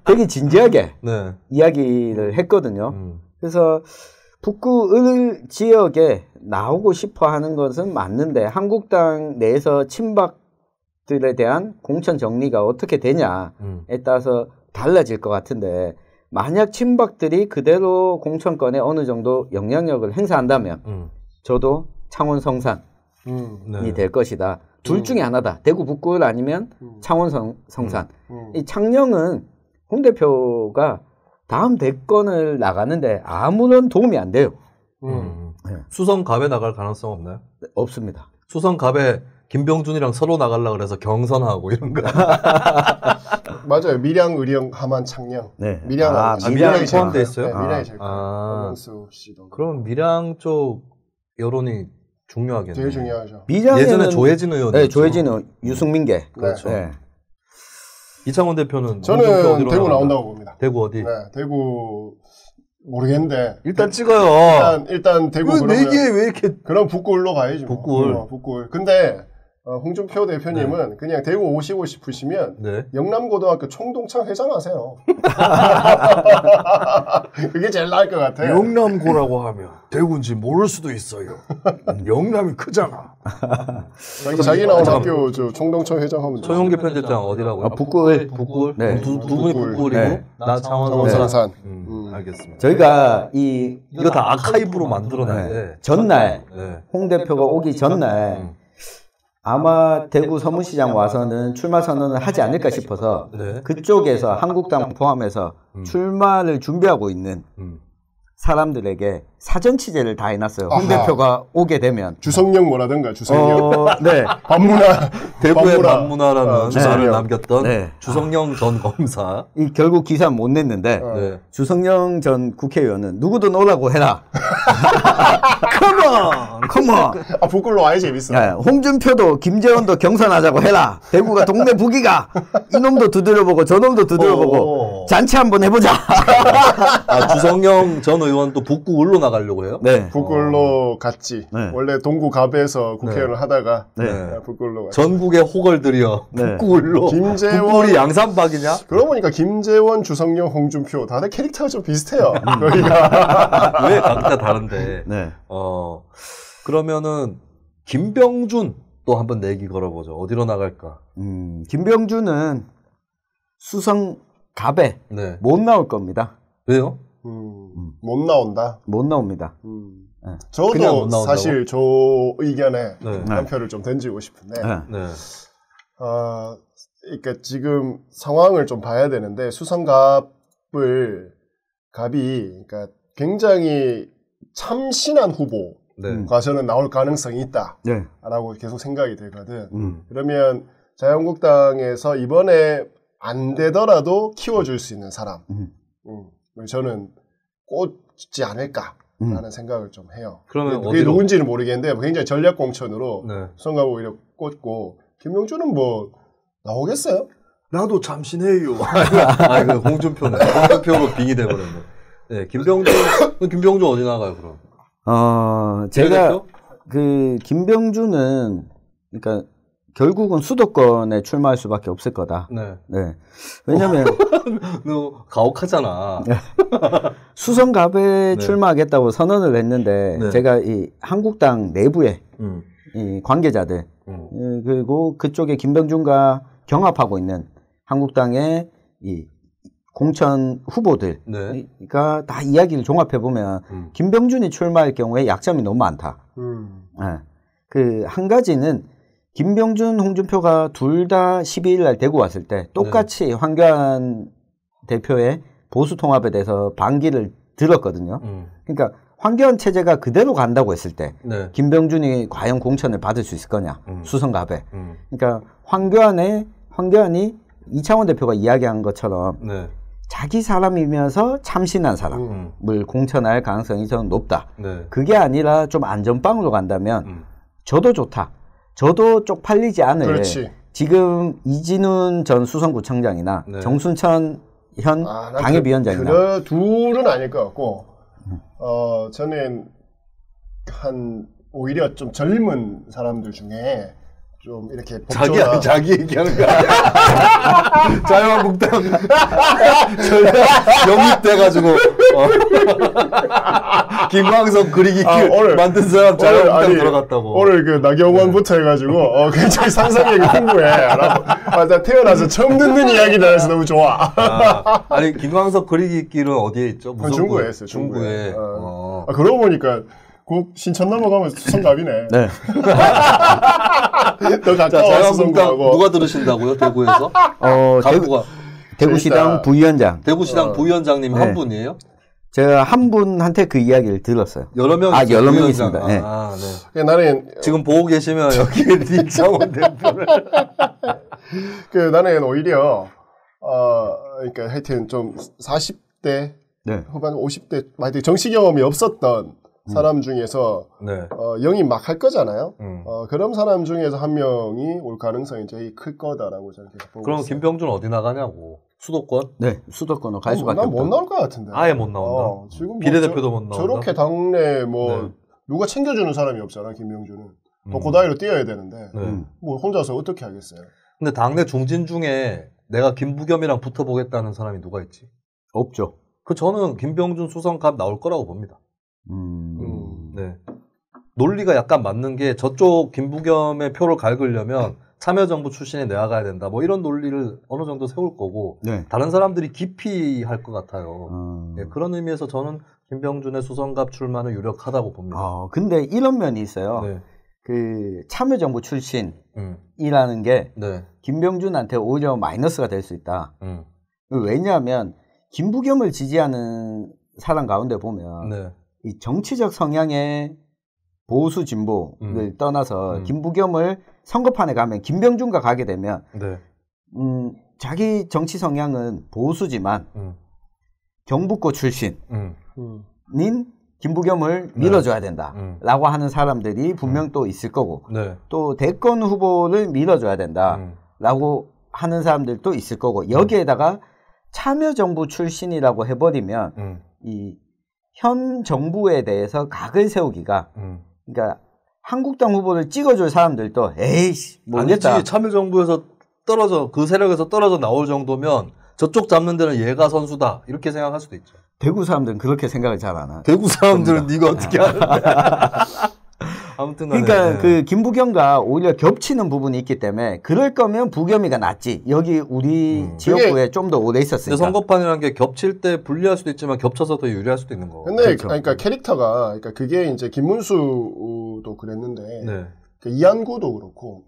되게 진지하게 네. 이야기를 했거든요. 그래서 북구 지역에 나오고 싶어 하는 것은 맞는데 한국당 내에서 친박들에 대한 공천 정리가 어떻게 되냐에 따라서 달라질 것 같은데 만약 친박들이 그대로 공천권에 어느 정도 영향력을 행사한다면 저도 창원 성산이 네. 될 것이다. 둘 중에 하나다. 대구 북구 아니면 창원 성산. 이 창녕은 홍 대표가 다음 대권을 나가는데 아무런 도움이 안 돼요. 네. 수성갑에 나갈 가능성 없나요? 네, 없습니다. 수성갑에 김병준이랑 서로 나가려고 그래서 경선하고 이런 거. 맞아요. 밀양, 의령, 함안, 창녕. 네. 밀양, 밀양이 포함되어 있어요? 네, 밀양이 제일 커요. 아. 박명수 씨도. 그럼 밀양 쪽 여론이 중요하겠네요. 제일 중요하죠. 예전에 조혜진 의원. 네, 조혜진 의원, 유승민계. 그렇죠. 네. 이창원 대표는 저는 대구 나온다고 봅니다. 대구 어디? 네, 대구 모르겠는데 일단 찍어요. 일단 대구 그러면 내기에 왜 이렇게 그럼 북구을로 가야지. 북구을. 북구을. 근데 홍준표 대표님은 그냥 대구 오시고 싶으시면 네. 영남고등학교 총동창 회장하세요. 그게 제일 나을 것 같아요. 영남고라고 하면 대구인지 모를 수도 있어요. 영남이 크잖아. 자기 나온 학교 저 총동창 회장하면 돼요. 최용기 편집장 어디라고요? 북구을. 북구을? 네. 두 분이 북구을이고 네. 나 창원 창원성산. 알겠습니다. 저희가 이거 다 아카이브로 만들어놨는데 네. 전날 네. 홍 대표가 오기 전날 아마 대구 서문시장 와서는 출마 선언을 하지 않을까 싶어서 네. 그쪽에서 한국당 포함해서 출마를 준비하고 있는 사람들에게 사전 취재를 다 해놨어요. 홍 대표가 오게 되면 주성영 뭐라든가 주성영. 네. 반문화. 대구의 반문화라는 말을 네. 남겼던 네. 주성영 전 검사. 이 결국 기사 못 냈는데 네. 주성영 전 국회의원은 누구든 오라고 해라. 컴온. 아 북구로 와야 재밌어. 네, 홍준표도 김재원도 경선하자고 해라. 대구가 동네 북이가 이놈도 두드려보고 저놈도 두드려보고 잔치 한번 해보자. 아, 주성영 전 의원도 북구을로 나가려고 해요? 네. 북구로 갔지. 네. 원래 동구갑에서 국회의원을 하다가 네. 북구로 갔지. 전국의 호걸들이여 네. 북구을로. 김재원. 북구을이 양산박이냐? 그러고 보니까 김재원, 주성영, 홍준표 다들 캐릭터가 좀 비슷해요. 여기가. 왜 각자 다른데? 네. 그러면은 김병준 또 한번 내기 걸어보죠. 어디로 나갈까? 김병준은 수성갑에 네. 못 나올 겁니다. 왜요? 못 나온다. 못 나옵니다. 그냥 못 저도 나온다고? 사실 저 의견에 네. 한 표를 좀 던지고 싶은데, 네. 네. 그러니까 지금 상황을 좀 봐야 되는데 수성갑이 그러니까 굉장히 참신한 후보가 네. 저는 나올 가능성이 네. 있다라고 계속 생각이 들거든. 그러면 자유한국당에서 이번에 안 되더라도 키워줄 수 있는 사람, 저는 꽂지 않을까라는 생각을 좀 해요. 그러면 그게 어디로? 누군지는 모르겠는데 굉장히 전략 공천으로 네. 수성갑을 오히려 꽂고 김명준은 뭐 나오겠어요? 나도 참신해요. 아, 그 홍준표네. 홍준표로 빙이 돼버렸네. 네, 김병준 어디 나가요, 그럼? 제가 그 김병준은 그러니까 결국은 수도권에 출마할 수밖에 없을 거다. 네. 네. 왜냐면 너 가혹하잖아. 수성갑에 출마하겠다고 선언을 했는데 네. 제가 이 한국당 내부에 이 관계자들 그리고 그쪽에 김병준과 경합하고 있는 한국당의 이 공천 후보들 그러니까 다 이야기를 종합해 보면 김병준이 출마할 경우에 약점이 너무 많다. 네. 그 한 가지는 김병준, 홍준표가 둘 다 12일 날 대구 왔을 때 똑같이 황교안 대표의 보수 통합에 대해서 반기를 들었거든요. 그러니까 황교안 체제가 그대로 간다고 했을 때 김병준이 과연 공천을 받을 수 있을 거냐 수성갑에. 그러니까 황교안이 이창원 대표가 이야기한 것처럼 자기 사람이면서 참신한 사람을 공천할 가능성이 저는 높다. 그게 아니라 좀 안전빵으로 간다면 저도 좋다. 저도 쪽팔리지 않을 그렇지. 지금 이진훈 전 수성구청장이나 정순천 현 당협위원장이나 그 둘은 아닐 것 같고 저는 오히려 좀 젊은 사람들 중에 좀 이렇게 자기 얘기하는 거 아니야? 자유한국당 영입돼가지고 김광석 그리기 만든 사람 자유한국당 들어갔다고. 오늘 그 나경원부터 해가지고 굉장히 상상력이 풍부해. 나 태어나서 처음 듣는 이야기다 해서 너무 좋아. 아니 김광석 그리기 길은 어디에 있죠? 중구에 했어요. 중구에. 그러고 보니까 신천 넘어가면 수성갑이네. 네. 더 가까워 수성갑하고. 누가 들으신다고요? 대구에서? 대구시당 부위원장. 대구시당 부위원장님 한 분이에요? 제가 한 분한테 그 이야기를 들었어요. 여러 명 여러 명 있습니다. 네. 네. 나는 지금 보고 계시면 여기 이창원 대표를. 나는 오히려 그러니까 하여튼 좀 40대 후반 50대 만약에 정치 경험이 없었던 사람 중에서 영입 막 할 거잖아요. 그런 사람 중에서 한 명이 올 가능성이 제일 클 거다라고 저는 계속 보고 그럼 있어요. 김병준 어디 나가냐고. 수도권? 네, 수도권으로 갈 수밖에 없다. 난 못 나올 것 같은데. 아예 못 나온다. 지금 비례대표도 못 나온다. 저렇게 당내 누가 챙겨주는 사람이 없잖아. 김병준은 독고다이로 뛰어야 되는데 뭐 혼자서 어떻게 하겠어요. 근데 당내 중진 중에 내가 김부겸이랑 붙어보겠다는 사람이 누가 있지? 없죠. 저는 김병준 수성갑 나올 거라고 봅니다. 네. 논리가 약간 맞는 게 저쪽 김부겸의 표를 갉으려면 참여정부 출신이 내야가야 된다. 뭐 이런 논리를 어느 정도 세울 거고 다른 사람들이 깊이 할 것 같아요. 네, 그런 의미에서 저는 김병준의 수성갑 출마는 유력하다고 봅니다. 근데 이런 면이 있어요. 그 참여정부 출신이라는 게 김병준한테 오히려 마이너스가 될 수 있다. 왜냐하면 김부겸을 지지하는 사람 가운데 보면 이 정치적 성향의 보수 진보를 떠나서 김부겸을 선거판에 가면 김병준과 가게 되면 자기 정치 성향은 보수지만 경북고 출신인 김부겸을 밀어줘야 된다라고 하는 사람들이 분명 또 있을 거고 또 대권 후보를 밀어줘야 된다라고 하는 사람들도 있을 거고 여기에다가 참여정부 출신이라고 해버리면 이 현 정부에 대해서 각을 세우기가 그러니까 한국당 후보를 찍어줄 사람들도 에이씨 모르겠다. 아니지 참여정부에서 떨어져 그 세력에서 떨어져 나올 정도면 저쪽 잡는 데는 얘가 선수다 이렇게 생각할 수도 있죠. 대구 사람들은 그렇게 생각을 잘 안 하죠. 대구 사람들은 네가 어떻게 하는데? 아무튼 그러니까 그 김부겸과 오히려 겹치는 부분이 있기 때문에 그럴 거면 부겸이가 낫지. 여기 우리 지역구에 좀 더 오래 있었으니까. 선거판이라는 게 겹칠 때 불리할 수도 있지만 겹쳐서 더 유리할 수도 있는 거고. 근데 그러니까 캐릭터가 그러니까 그게 이제 김문수도 그랬는데 그 이한구도 그렇고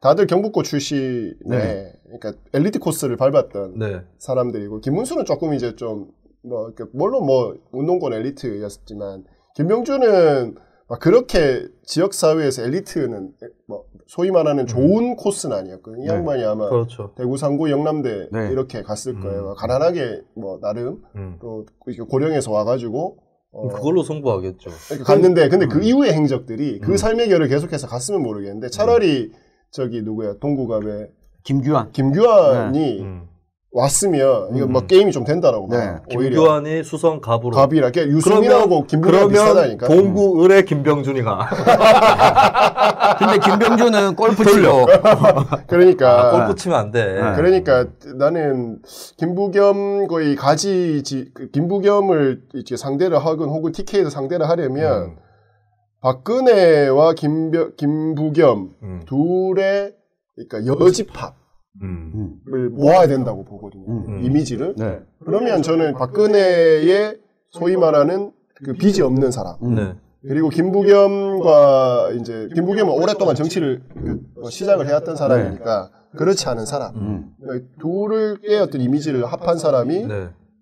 다들 경북고 출신에 그러니까 엘리트 코스를 밟았던 사람들이고 김문수는 조금 이제 좀 물론 운동권 엘리트였지만 김병준은 막 그렇게 지역 사회에서 엘리트는 소위 말하는 좋은 코스는 아니었거든요. 이 양반이 아마 대구 상구 영남대 이렇게 갔을 거예요. 가난하게 나름 또 고령에서 와가지고 그걸로 승부하겠죠. 갔는데 근데 그 이후의 행적들이 그 삶의 결을 계속해서 갔으면 모르겠는데 차라리 저기 누구야 동구갑의 김규환이 왔으면 이거 뭐 게임이 좀 된다라고 봐. 김규환이 수성 갑으로. 갑이라. 유승민하고 김부겸 비슷하다니까. 동구 을의 김병준이가. 근데 김병준은 골프 치고. 그러니까 골프 치면 안 돼. 그러니까 나는 김부겸 거의 김부겸을 이제 상대를 하건 혹은 TK에서 상대를 하려면 박근혜와 김부겸 둘의 그러니까 여집합. 을 모아야 된다고 보거든요. 이미지를. 그러면 저는 박근혜의 소위 말하는 그 빚이 없는 사람. 그리고 김부겸과 이제 김부겸은 오랫동안 정치를 시작을 해왔던 사람이니까 그렇지 않은 사람. 둘의 어떤 이미지를 합한 사람이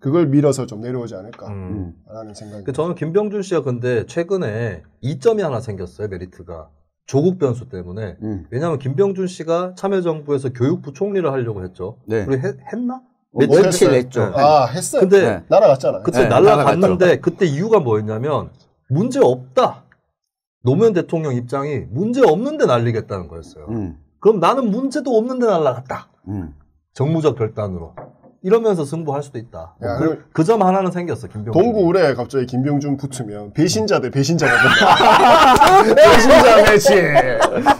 그걸 밀어서 좀 내려오지 않을까 라는 생각이. 저는 김병준 씨가 근데 최근에 이점이 하나 생겼어요. 메리트가. 조국 변수 때문에. 왜냐하면 김병준 씨가 참여정부에서 교육부 총리를 하려고 했죠. 우리 했나? 며칠 했죠. 했어요. 근데 날아갔잖아요. 그때 날아갔는데 그때 이유가 뭐였냐면 문제 없다. 노무현 대통령 입장이 문제 없는데 날리겠다는 거였어요. 그럼 나는 문제도 없는데 날아갔다. 정무적 결단으로. 이러면서 승부할 수도 있다. 그 점 하나는 생겼어, 김병준. 동구울에 갑자기 김병준 붙으면 배신자 대 배신자가 된다. 배신자 매치.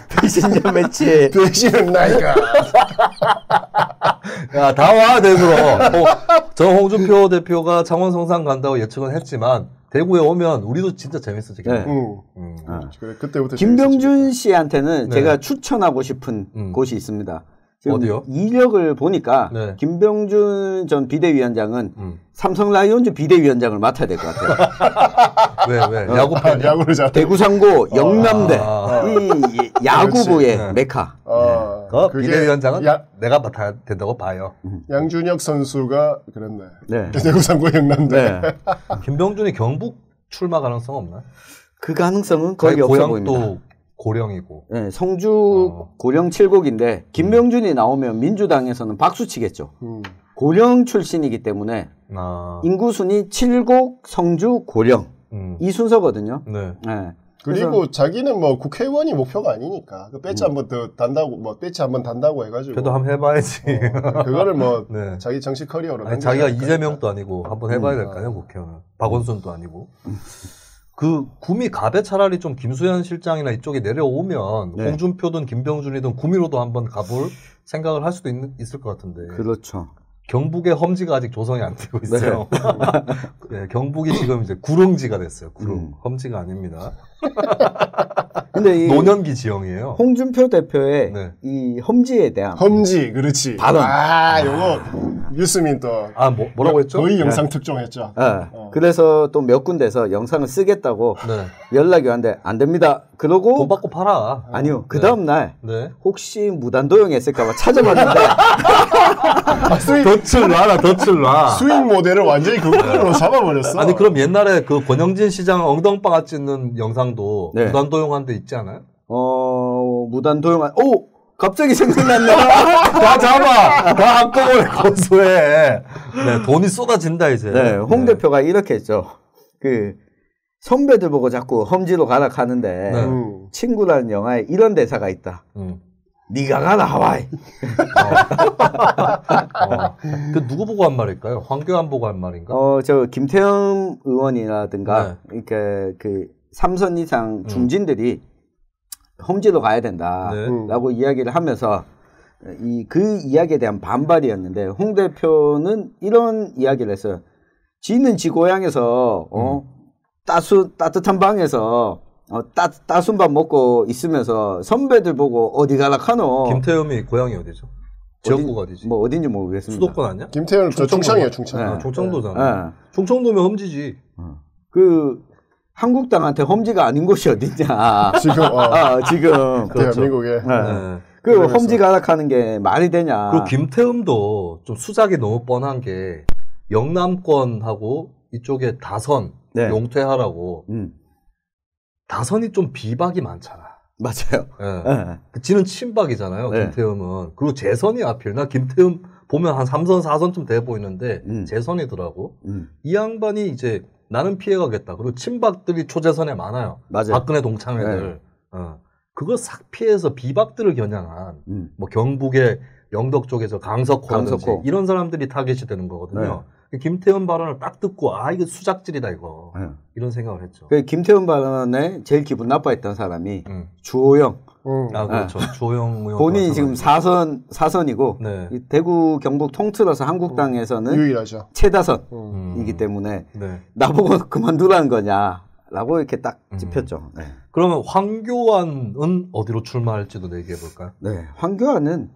배신자 매치. 배신은 나이가. 야, 다 와, 대구로. 저 홍준표 대표가 창원 성산 간다고 예측은 했지만 대구에 오면 우리도 진짜 재밌어지겠네. 그래, 그때부터 김병준 씨한테는 제가 추천하고 싶은 곳이 있습니다. 어디요? 이력을 보니까 김병준 전 비대위원장은 삼성 라이온즈 비대위원장을 맡아야 될 것 같아요. 왜? 야구를 잘. 대구 상고 영남대 이 야구부의 메카. 그 비대위원장은 내가 맡아야 된다고 봐요. 양준혁 선수가 그랬네. 대구 상고 영남대. 김병준이 경북 출마 가능성 없나? 그 가능성은 거의 없어 보입니다. 고향도 고령이고. 네, 성주 고령 7곡인데 김병준이 나오면 민주당에서는 박수 치겠죠. 고령 출신이기 때문에 인구순위 7곡 성주 고령 이 순서거든요. 그리고 자기는 뭐 국회의원이 목표가 아니니까 그 배치 한번 더 단다고 배치 한번 단다고 해가지고. 그래도 한번 해봐야지. 그거를 뭐 자기 정치 커리어로. 아니, 자기가 이재명도 아니고 한번 해봐야 될 거 아니야 국회의원. 박원순도 아니고. 그 구미 갑에 차라리 좀 김수현 실장이나 이쪽에 내려오면 홍준표든 김병준이든 구미로도 한번 가볼 생각을 할 수도 있을 것 같은데. 그렇죠. 경북의 험지가 아직 조성이 안 되고 있어요. 경북이 지금 이제 구릉지가 됐어요. 구릉. 험지가 아닙니다. 근데 이 노년기 지형이에요. 홍준표 대표의 이 험지에 대한 그렇지. 발언. 요거 유스민 또 뭐라고 했죠? 거의 영상 특종했죠. 그래서 또 몇 군데서 영상을 쓰겠다고 연락이 왔는데 안 됩니다. 그러고 돈 받고 팔아. 아니요. 그 다음 날 혹시 무단도용했을까봐 찾아봤는데 덫을 놔라. 수익 모델을 완전히 그걸로 잡아버렸어. 아니 그럼 옛날에 그 권영진 시장 엉덩방아 찢는 영상도 무단도용한 데 있지 않아요? 무단도용한 갑자기 생각났네. 다 잡아. 다 한꺼번에 고소해. 돈이 쏟아진다 이제. 홍 대표가 이렇게 했죠. 그 선배들 보고 자꾸 험지로 가라 하는데 친구라는 영화에 이런 대사가 있다. 네가 가라 하와이. 그 누구 보고 한 말일까요? 황교안 보고 한 말인가? 저 김태형 의원이라든가 그러니까 그 3선 이상 중진들이 험지로 가야 된다라고 이야기를 하면서 그 이야기에 대한 반발이었는데 홍 대표는 이런 이야기를 했어요. 지는 지 고향에서 따뜻한 방에서 따순 밥 먹고 있으면서 선배들 보고 어디 가라 카노. 김태흠이 고향이 어디죠? 지역구가 어디지? 뭐 어딘지 모르겠습니다. 수도권 아니야? 김태흠 저 충청이에요, 충청. 충청도잖아. 충청도면 험지지. 그 한국당한테 험지가 아닌 곳이 어딨냐. 지금. 그렇죠. 대한민국에. 그 험지 가락하는 게 말이 되냐. 그리고 김태흠도 좀 수작이 너무 뻔한 게 영남권하고 이쪽에 다선, 용퇴하라고 다선이 좀 비박이 많잖아. 맞아요. 지는 친박이잖아요. 김태흠은. 그리고 재선이 하필. 나 김태흠 보면 한 3선, 4선쯤 돼 보이는데 재선이더라고. 이 양반이 이제 나는 피해가겠다. 그리고 친박들이 초재선에 많아요. 맞아요. 박근혜 동창회들. 그걸 싹 피해서 비박들을 겨냥한 뭐 경북의 영덕 쪽에서 강석호라든지 이런 사람들이 타겟이 되는 거거든요. 네. 김태현 발언을 딱 듣고 이거 수작질이다 이거. 네. 이런 생각을 했죠. 그 김태현 발언에 제일 기분 나빠했던 사람이 주호영. 그렇죠. 주호영 의원. 본인이 지금 사선이고 네. 대구 경북 통틀어서 한국당에서는 유일하죠. 최다선이기 때문에 네. 나보고 그만두라는 거냐라고 이렇게 딱 짚혔죠. 네. 그러면 황교안은 어디로 출마할지도 얘기해 볼까요? 네, 황교안은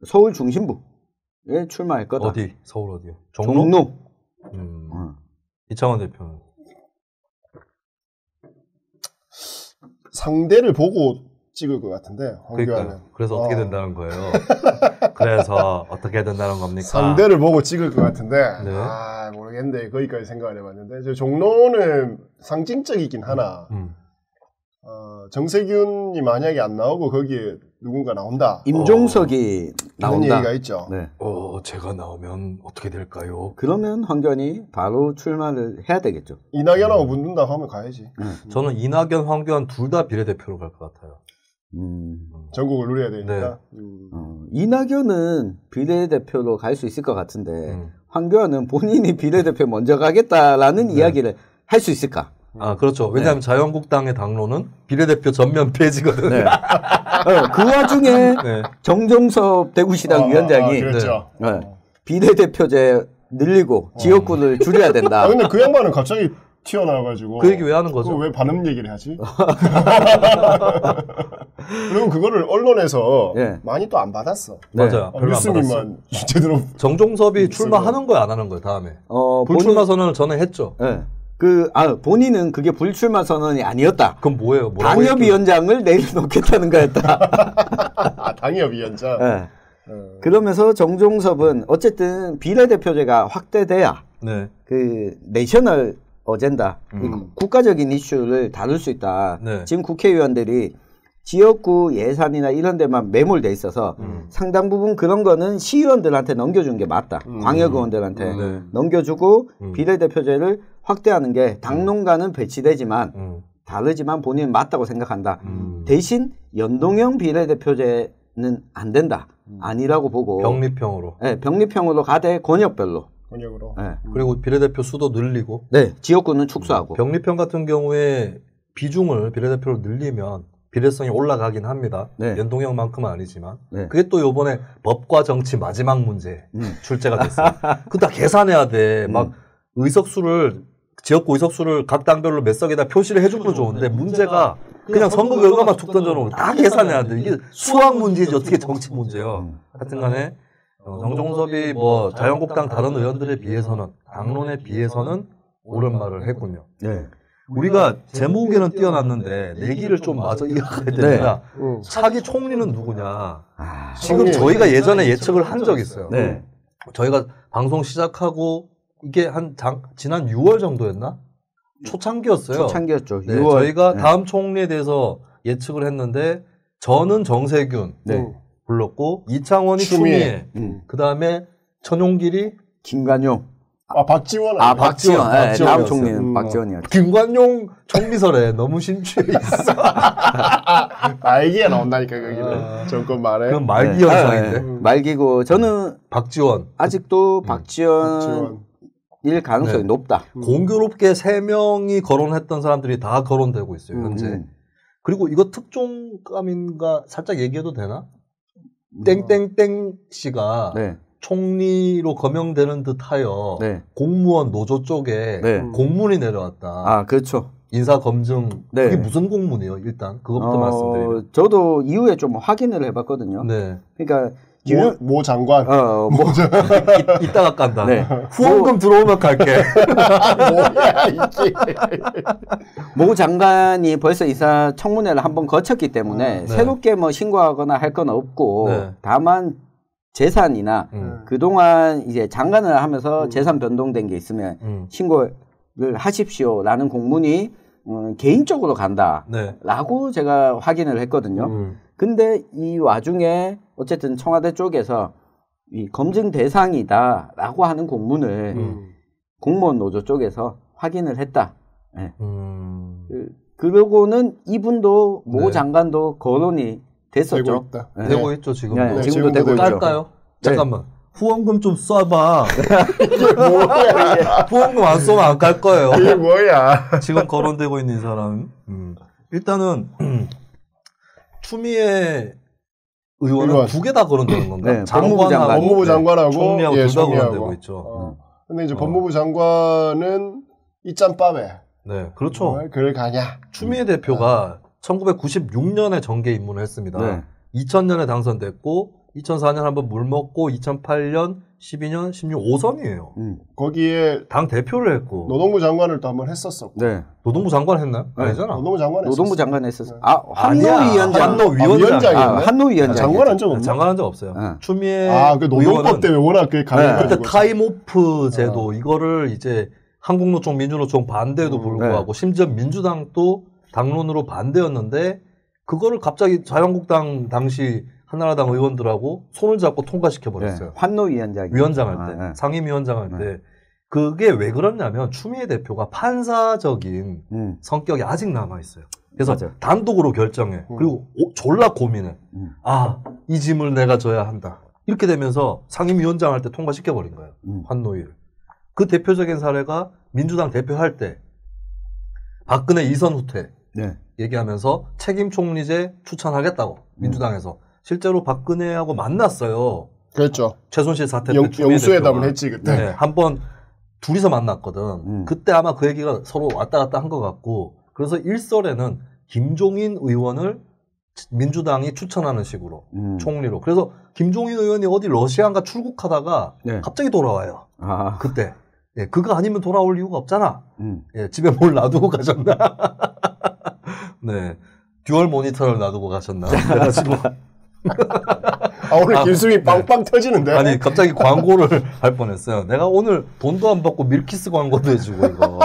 서울 중심부에 출마할 거다. 어디? 서울 어디요? 종로. 이창원 대표는 상대를 보고 찍을 것 같은데 황교안은. 그래서 어떻게 된다는 거예요? 그래서 어떻게 된다는 겁니까? 상대를 보고 찍을 것 같은데 네. 모르겠는데 거기까지 생각을 해봤는데 저 종로는 상징적이긴 하나 정세균이 만약에 안 나오고 거기에 누군가 나온다. 임종석이 나온다. 그런 얘기가 있죠. 네. 제가 나오면 어떻게 될까요? 그러면 황교안이 바로 출마를 해야 되겠죠. 이낙연하고 붙는다고 하면 가야지. 저는 이낙연, 황교안 둘 다 비례대표로 갈 것 같아요. 전국을 누려야 되니까. 네. 이낙연은 비례대표로 갈 수 있을 것 같은데 황교안은 본인이 비례대표 먼저 가겠다라는 이야기를 할 수 있을까? 그렇죠. 왜냐하면 자유한국당의 당론은 비례대표 전면 폐지거든요. 네. 그 와중에 정종섭 대구시당 위원장이 그렇죠. 비례대표제 늘리고 지역구를 줄여야 된다. 근데 그 양반은 갑자기 튀어나와가지고 그 얘기 왜 하는 거죠? 왜 반음 얘기를 하지? 그리고 그거를 언론에서 많이 또 안 받았어. 맞아요. 뉴스님만 제대로. 정종섭이 출마하는 거야 안 하는 거야 다음에? 불출마 선언을 전에 했죠. 네. 본인은 그게 불출마 선언이 아니었다. 그럼 뭐예요? 당협위원장을 내려놓겠다는 거였다. 당협위원장. 네. 그러면서 정종섭은 어쨌든 비례대표제가 확대돼야 그 내셔널 어젠다, 국가적인 이슈를 다룰 수 있다. 지금 국회의원들이 지역구 예산이나 이런 데만 매몰돼 있어서 상당 부분 그런 거는 시의원들한테 넘겨준 게 맞다. 광역의원들한테 넘겨주고 비례대표제를 확대하는 게 당론과는 배치되지만 다르지만 본인은 맞다고 생각한다. 대신 연동형 비례대표제는 안 된다. 아니라고 보고 병립형으로. 네, 병립형으로 가되 권역별로. 권역으로. 네. 그리고 비례대표 수도 늘리고. 네, 지역구는 축소하고. 병립형 같은 경우에 비중을 비례대표로 늘리면 비례성이 올라가긴 합니다. 연동형만큼은 아니지만. 그게 또 요번에 법과 정치 마지막 문제 출제가 됐어요. 그거 다 계산해야 돼. 막 의석수를 지역구 의석수를 각 당별로 몇 석에다 표시를 해주면 좋은데 문제가 그냥 선거 결과만 툭 던져놓으면 다 계산해야 돼. 이게 수학 문제지 어떻게 정치 문제요. 하여튼 간에 정종섭이 자유한국당 다른 의원들에 비해서는 당론에 비해서는 옳은 말을 했군요. 우리가 제목에는 띄어놨는데 내기를 좀 마저 이어가야 됩니다. 차기 총리는 누구냐. 지금 저희가 예전에 예측을 한 적이 있어요. 저희가 방송 시작하고 이게 지난 6월 정도였나? 초창기였어요. 초창기였죠. 6월. 저희가 다음 총리에 대해서 예측을 했는데 저는 정세균 불렀고 이창원이 추미애. 그 다음에 천용길이 김관용. 박지원. 박지원. 다음 총리는 박지원이었죠. 김관용 총리설에 너무 심취해 있어. 말기에 나온다니까 거기는. 정권 말에. 그건 말기 현상인데. 말기고 저는 박지원. 아직도 박지원. 일 가능성이 높다. 공교롭게 3명이 거론했던 사람들이 다 거론되고 있어요, 현재. 그리고 이거 특종감인가 살짝 얘기해도 되나? 땡땡땡 씨가 총리로 거명되는 듯하여 공무원 노조 쪽에 공문이 내려왔다. 그렇죠. 인사 검증. 그게 무슨 공문이에요, 일단? 그것부터 말씀드리면. 저도 이후에 좀 확인을 해봤거든요. 그러니까 모 장관. 이따가 깐다. 후원금 들어오면 갈게. 뭐야, 이게. 모 장관이 벌써 이사 청문회를 한번 거쳤기 때문에 새롭게 신고하거나 할 건 없고 다만 재산이나 그동안 이제 장관을 하면서 재산 변동된 게 있으면 신고를 하십시오라는 공문이 개인적으로 간다라고 제가 확인을 했거든요. 근데 이 와중에 어쨌든 청와대 쪽에서 이 검증 대상이다라고 하는 공문을 공무원 노조 쪽에서 확인을 했다. 그러고는 이분도 모 장관도 거론이 됐었죠. 네. 되고 있죠 지금. 네, 지금도 되고 있죠. 깔까요? 네. 잠깐만. 후원금 좀 쏴봐. 이게 뭐야 이게. 후원금 안 쏘면 안 깔 거예요. 이게 뭐야. 지금 거론되고 있는 이 사람. 일단은 추미애 의원은 두 개 다 거론되는 건가? 네, 법무부 장관하고 총리하고 둘 다 거론되고 있죠. 근데 이제 법무부 장관은 이 짬밥에. 네, 그렇죠. 그걸 가냐. 추미애 대표가 1996년에 정계 입문을 했습니다. 네. 2000년에 당선됐고 2004년 한번 물 먹고 2008년, 12년, 16 5선이에요. 거기에 당 대표를 했고 노동부 장관을 또 한번 했었었고. 네. 노동부 장관 했나? 네. 아니잖아. 노동부 장관 했었어. 네. 아, 한노위원장. 한노위원장. 장관 한 적 없나? 장관 한 적 없어요. 추미애 그 노동법 때문에 워낙 그 그때 타임오프 제도 이거를 이제 한국노총, 민주노총 반대에도 불구하고 심지어 민주당도 당론으로 반대였는데 그거를 갑자기 자유한국당 당시 한나라당 의원들하고 손을 잡고 통과시켜 버렸어요. 환노위원장. 위원장 할 때, 상임위원장 할 때. 그게 왜 그러냐면 추미애 대표가 판사적인 성격이 아직 남아 있어요. 그래서 단독으로 결정해. 그리고 졸라 고민해. 이 짐을 내가 져야 한다. 이렇게 되면서 상임위원장 할 때 통과시켜 버린 거예요. 환노위를. 그 대표적인 사례가 민주당 대표할 때 박근혜 이선 후퇴 얘기하면서 책임 총리제 추천하겠다고 민주당에서 실제로 박근혜하고 만났어요. 그렇죠. 최순실 사태 때 영수회담을 했지 그때. 네, 한번 둘이서 만났거든. 그때 아마 그 얘기가 서로 왔다 갔다 한 것 같고 그래서 일설에는 김종인 의원을 민주당이 추천하는 식으로 총리로. 그래서 김종인 의원이 어디 러시아인가 출국하다가 갑자기 돌아와요. 그때. 예, 그거 아니면 돌아올 이유가 없잖아. 예, 집에 뭘 놔두고 가셨나? 네. 듀얼 모니터를 놔두고 가셨나? 그래가지고. 오늘 김수미 빵빵 터지는데? 아니, 갑자기 광고를 할 뻔했어요. 내가 오늘 돈도 안 받고 밀키스 광고도 해주고, 이거.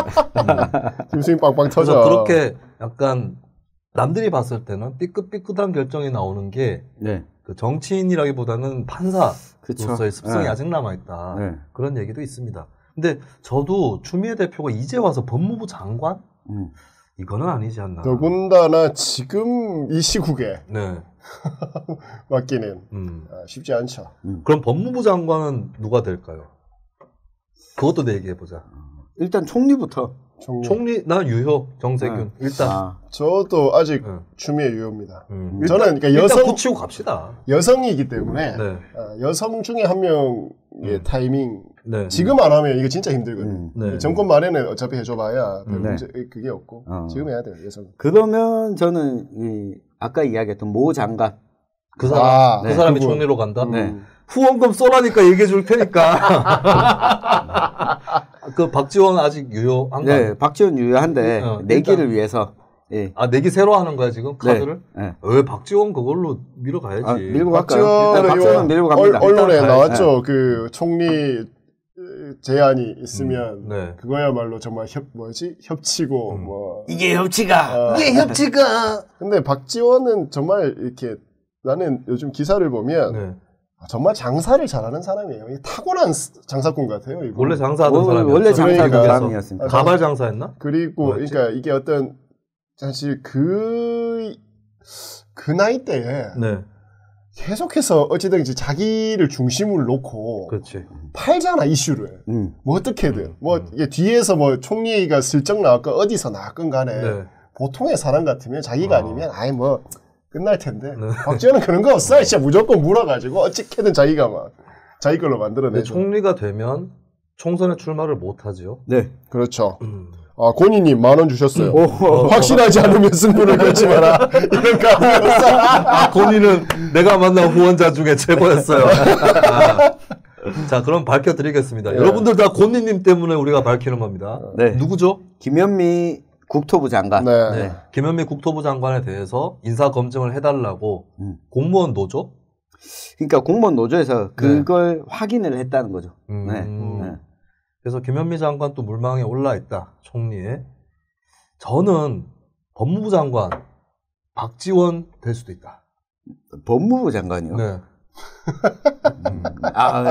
김수미 빵빵 터져. 그래서 그렇게 약간 남들이 봤을 때는 삐끗삐끗한 결정이 나오는 게 그 정치인이라기보다는 판사로서의 습성이 아직 남아있다. 그런 얘기도 있습니다. 근데 저도 추미애 대표가 이제 와서 법무부 장관? 이거는 아니지 않나. 더군다나 지금 이 시국에 맡기는 쉽지 않죠. 그럼 법무부 장관은 누가 될까요? 그것도 내 얘기해보자. 일단 총리부터. 총리, 난 유효, 정세균. 일단. 저도 아직 추미애 유효입니다. 저는 그러니까 일단 붙이고 갑시다. 여성이기 때문에 여성 중에 한 명의 타이밍 지금 안 하면 이거 진짜 힘들거든요. 정권 말에는 어차피 해줘봐야 별 문제 그게 없고 지금 해야 돼요. 여성. 그러면 저는 아까 이야기했던 모 장관 그 사람이 총리로 간다. 후원금 쏘라니까 얘기해 줄 테니까. 그 박지원 아직 유효한가? 네, 박지원 유효한데 내기를 위해서. 내기 새로 하는 거야 지금 카드를? 왜 박지원 그걸로 밀어가야지. 밀고 갈까요? 박지원은 밀고 갑니다. 언론에 나왔죠. 그 총리 제안이 있으면 그거야말로 정말 협치고 뭐 이게 협치가. 이게 협치가. 근데 박지원은 정말 이렇게 나는 요즘 기사를 보면. 정말 장사를 잘하는 사람이에요. 탁월한 장사꾼 같아요. 이거. 원래 장사하던 사람이었죠. 원래 장사하던 사람이었습니다. 가발 장사했나? 그리고 그러니까 이게 어떤 사실 그 나이 때에 계속해서 어찌든지 자기를 중심으로 놓고 팔잖아 이슈를. 뭐 어떻게든 뭐 이게 뒤에서 뭐 총리가 슬쩍 나왔건 어디서 나왔건 간에 보통의 사람 같으면 자기가 아니면 뭐 끝날 텐데 박지원은 그런 거 없어. 진짜 무조건 물어가지고 어떻게든 자기가 막 자기 걸로 만들어내죠. 총리가 되면 총선에 출마를 못하죠. 네, 그렇죠. 고니님 10,000원 주셨어요. 확실하지 않으면 승부를 걸지 마라. 이런 거 고니는 내가 만난 후원자 중에 최고였어요. 자, 그럼 밝혀드리겠습니다. 여러분들 다 고니님 때문에 우리가 밝히는 겁니다. 누구죠? 김현미 국토부 장관. 김현미 국토부 장관에 대해서 인사 검증을 해달라고 공무원 노조? 그러니까 공무원 노조에서 그걸 확인을 했다는 거죠. 그래서 김현미 장관 또 물망에 올라 있다. 총리에. 저는 법무부 장관 박지원 될 수도 있다. 법무부 장관이요? 네.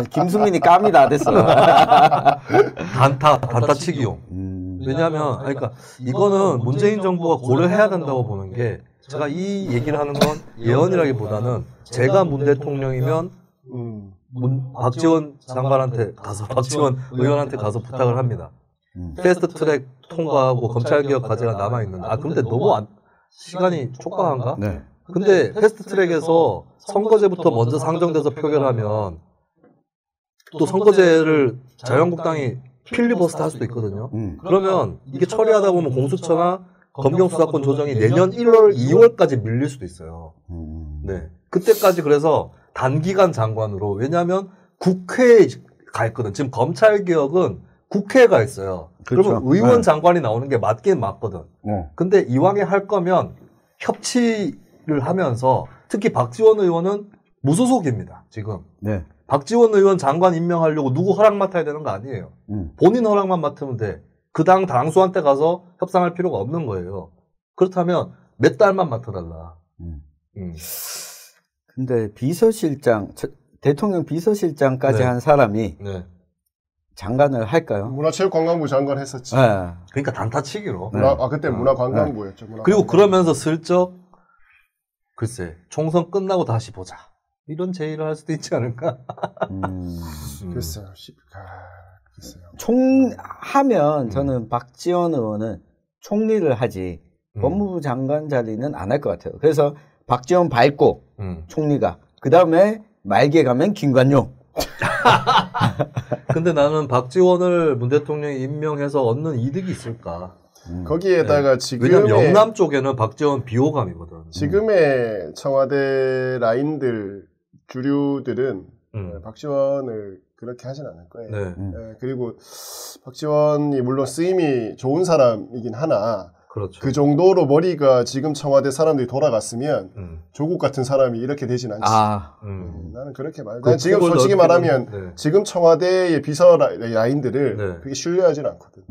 김수민이 깜이 다 됐어. 단타치기용. 왜냐하면, 그러니까 이거는 문재인 정부가 고려해야 된다고 보는 게 제가 이 얘기를 하는 건 예언이라기보다는 제가 문 대통령이면 박지원 장관한테 가서 박지원 의원한테 가서 부탁을 합니다. 패스트트랙 통과하고 검찰개혁 과제가 남아있는데 근데 너무 시간이 촉박한가? 네. 근데 패스트트랙에서 선거제부터 먼저 상정돼서 표결하면 또 선거제를 자유한국당이 필리버스터 할 수도 있거든요. 그러면 이게 처리하다 보면 공수처나 검경수사권 조정이 내년 1월, 2월까지 밀릴 수도 있어요. 네. 그때까지 그래서 단기간 장관으로, 왜냐하면 국회에 가 있거든. 지금 검찰개혁은 국회에 가 있어요. 그렇죠. 그러면 의원 장관이 나오는 게 맞긴 맞거든. 근데 이왕에 할 거면 협치를 하면서, 특히 박지원 의원은 무소속입니다, 지금. 네. 박지원 의원 장관 임명하려고 누구 허락 맡아야 되는 거 아니에요. 본인 허락만 맡으면 돼. 그 당 당수한테 가서 협상할 필요가 없는 거예요. 그렇다면 몇 달만 맡아달라. 근데 비서실장, 대통령 비서실장까지 네. 한 사람이 네. 장관을 할까요? 문화체육관광부 장관 했었지. 네. 그러니까 단타치기로. 그때 문화관광부였죠. 그리고 그러면서 슬쩍 글쎄 총선 끝나고 다시 보자. 이런 제의를 할 수도 있지 않을까? 글쎄요. 총하면 저는 박지원 의원은 총리를 하지 법무부 장관 자리는 안 할 것 같아요. 그래서 박지원 밟고 총리가 그 다음에 말기에 가면 김관용. 근데 나는 박지원을 문 대통령이 임명해서 얻는 이득이 있을까? 거기에다가 왜냐면 영남 쪽에는 박지원 비호감이거든. 지금의 청와대 라인들 주류들은 박지원을 그렇게 하진 않을 거예요. 네. 그리고 박지원이 물론 쓰임이 좋은 사람이긴 하나 그렇죠. 그 정도로 머리가 지금 청와대 사람들이 돌아갔으면 조국 같은 사람이 이렇게 되진 않지. 나는 그렇게 난 지금 솔직히 말하면 지금 청와대의 비서 라인들을 그렇게 신뢰하진 않거든.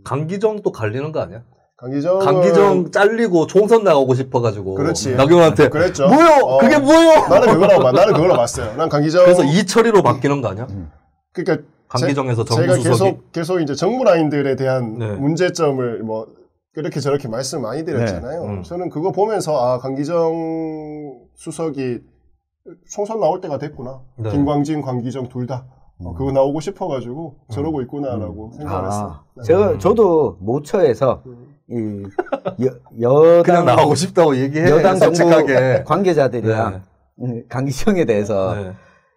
강기정도 갈리는 거 아니야? 강기정 잘리고 총선 나가고 싶어가지고. 그렇지. 나경원한테. 그랬죠. 뭐요? 그게 뭐요? 나는 그걸로 봤어요. 난 강기정. 그래서 이철이로 바뀌는 거 아니야? 그러니까 강기정에서 정무수석이. 제가 계속 이제 정무 라인들에 대한 문제점을 뭐 그렇게 저렇게 말씀 많이 드렸잖아요. 저는 그거 보면서 강기정 수석이 총선 나올 때가 됐구나. 김광진, 강기정 둘 다. 그거 나오고 싶어가지고 저러고 있구나라고 생각했어요. 저도 모처에서 그냥 나오고 싶다고 얘기해. 여당 정부 솔직하게. 관계자들이랑 강기정에 대해서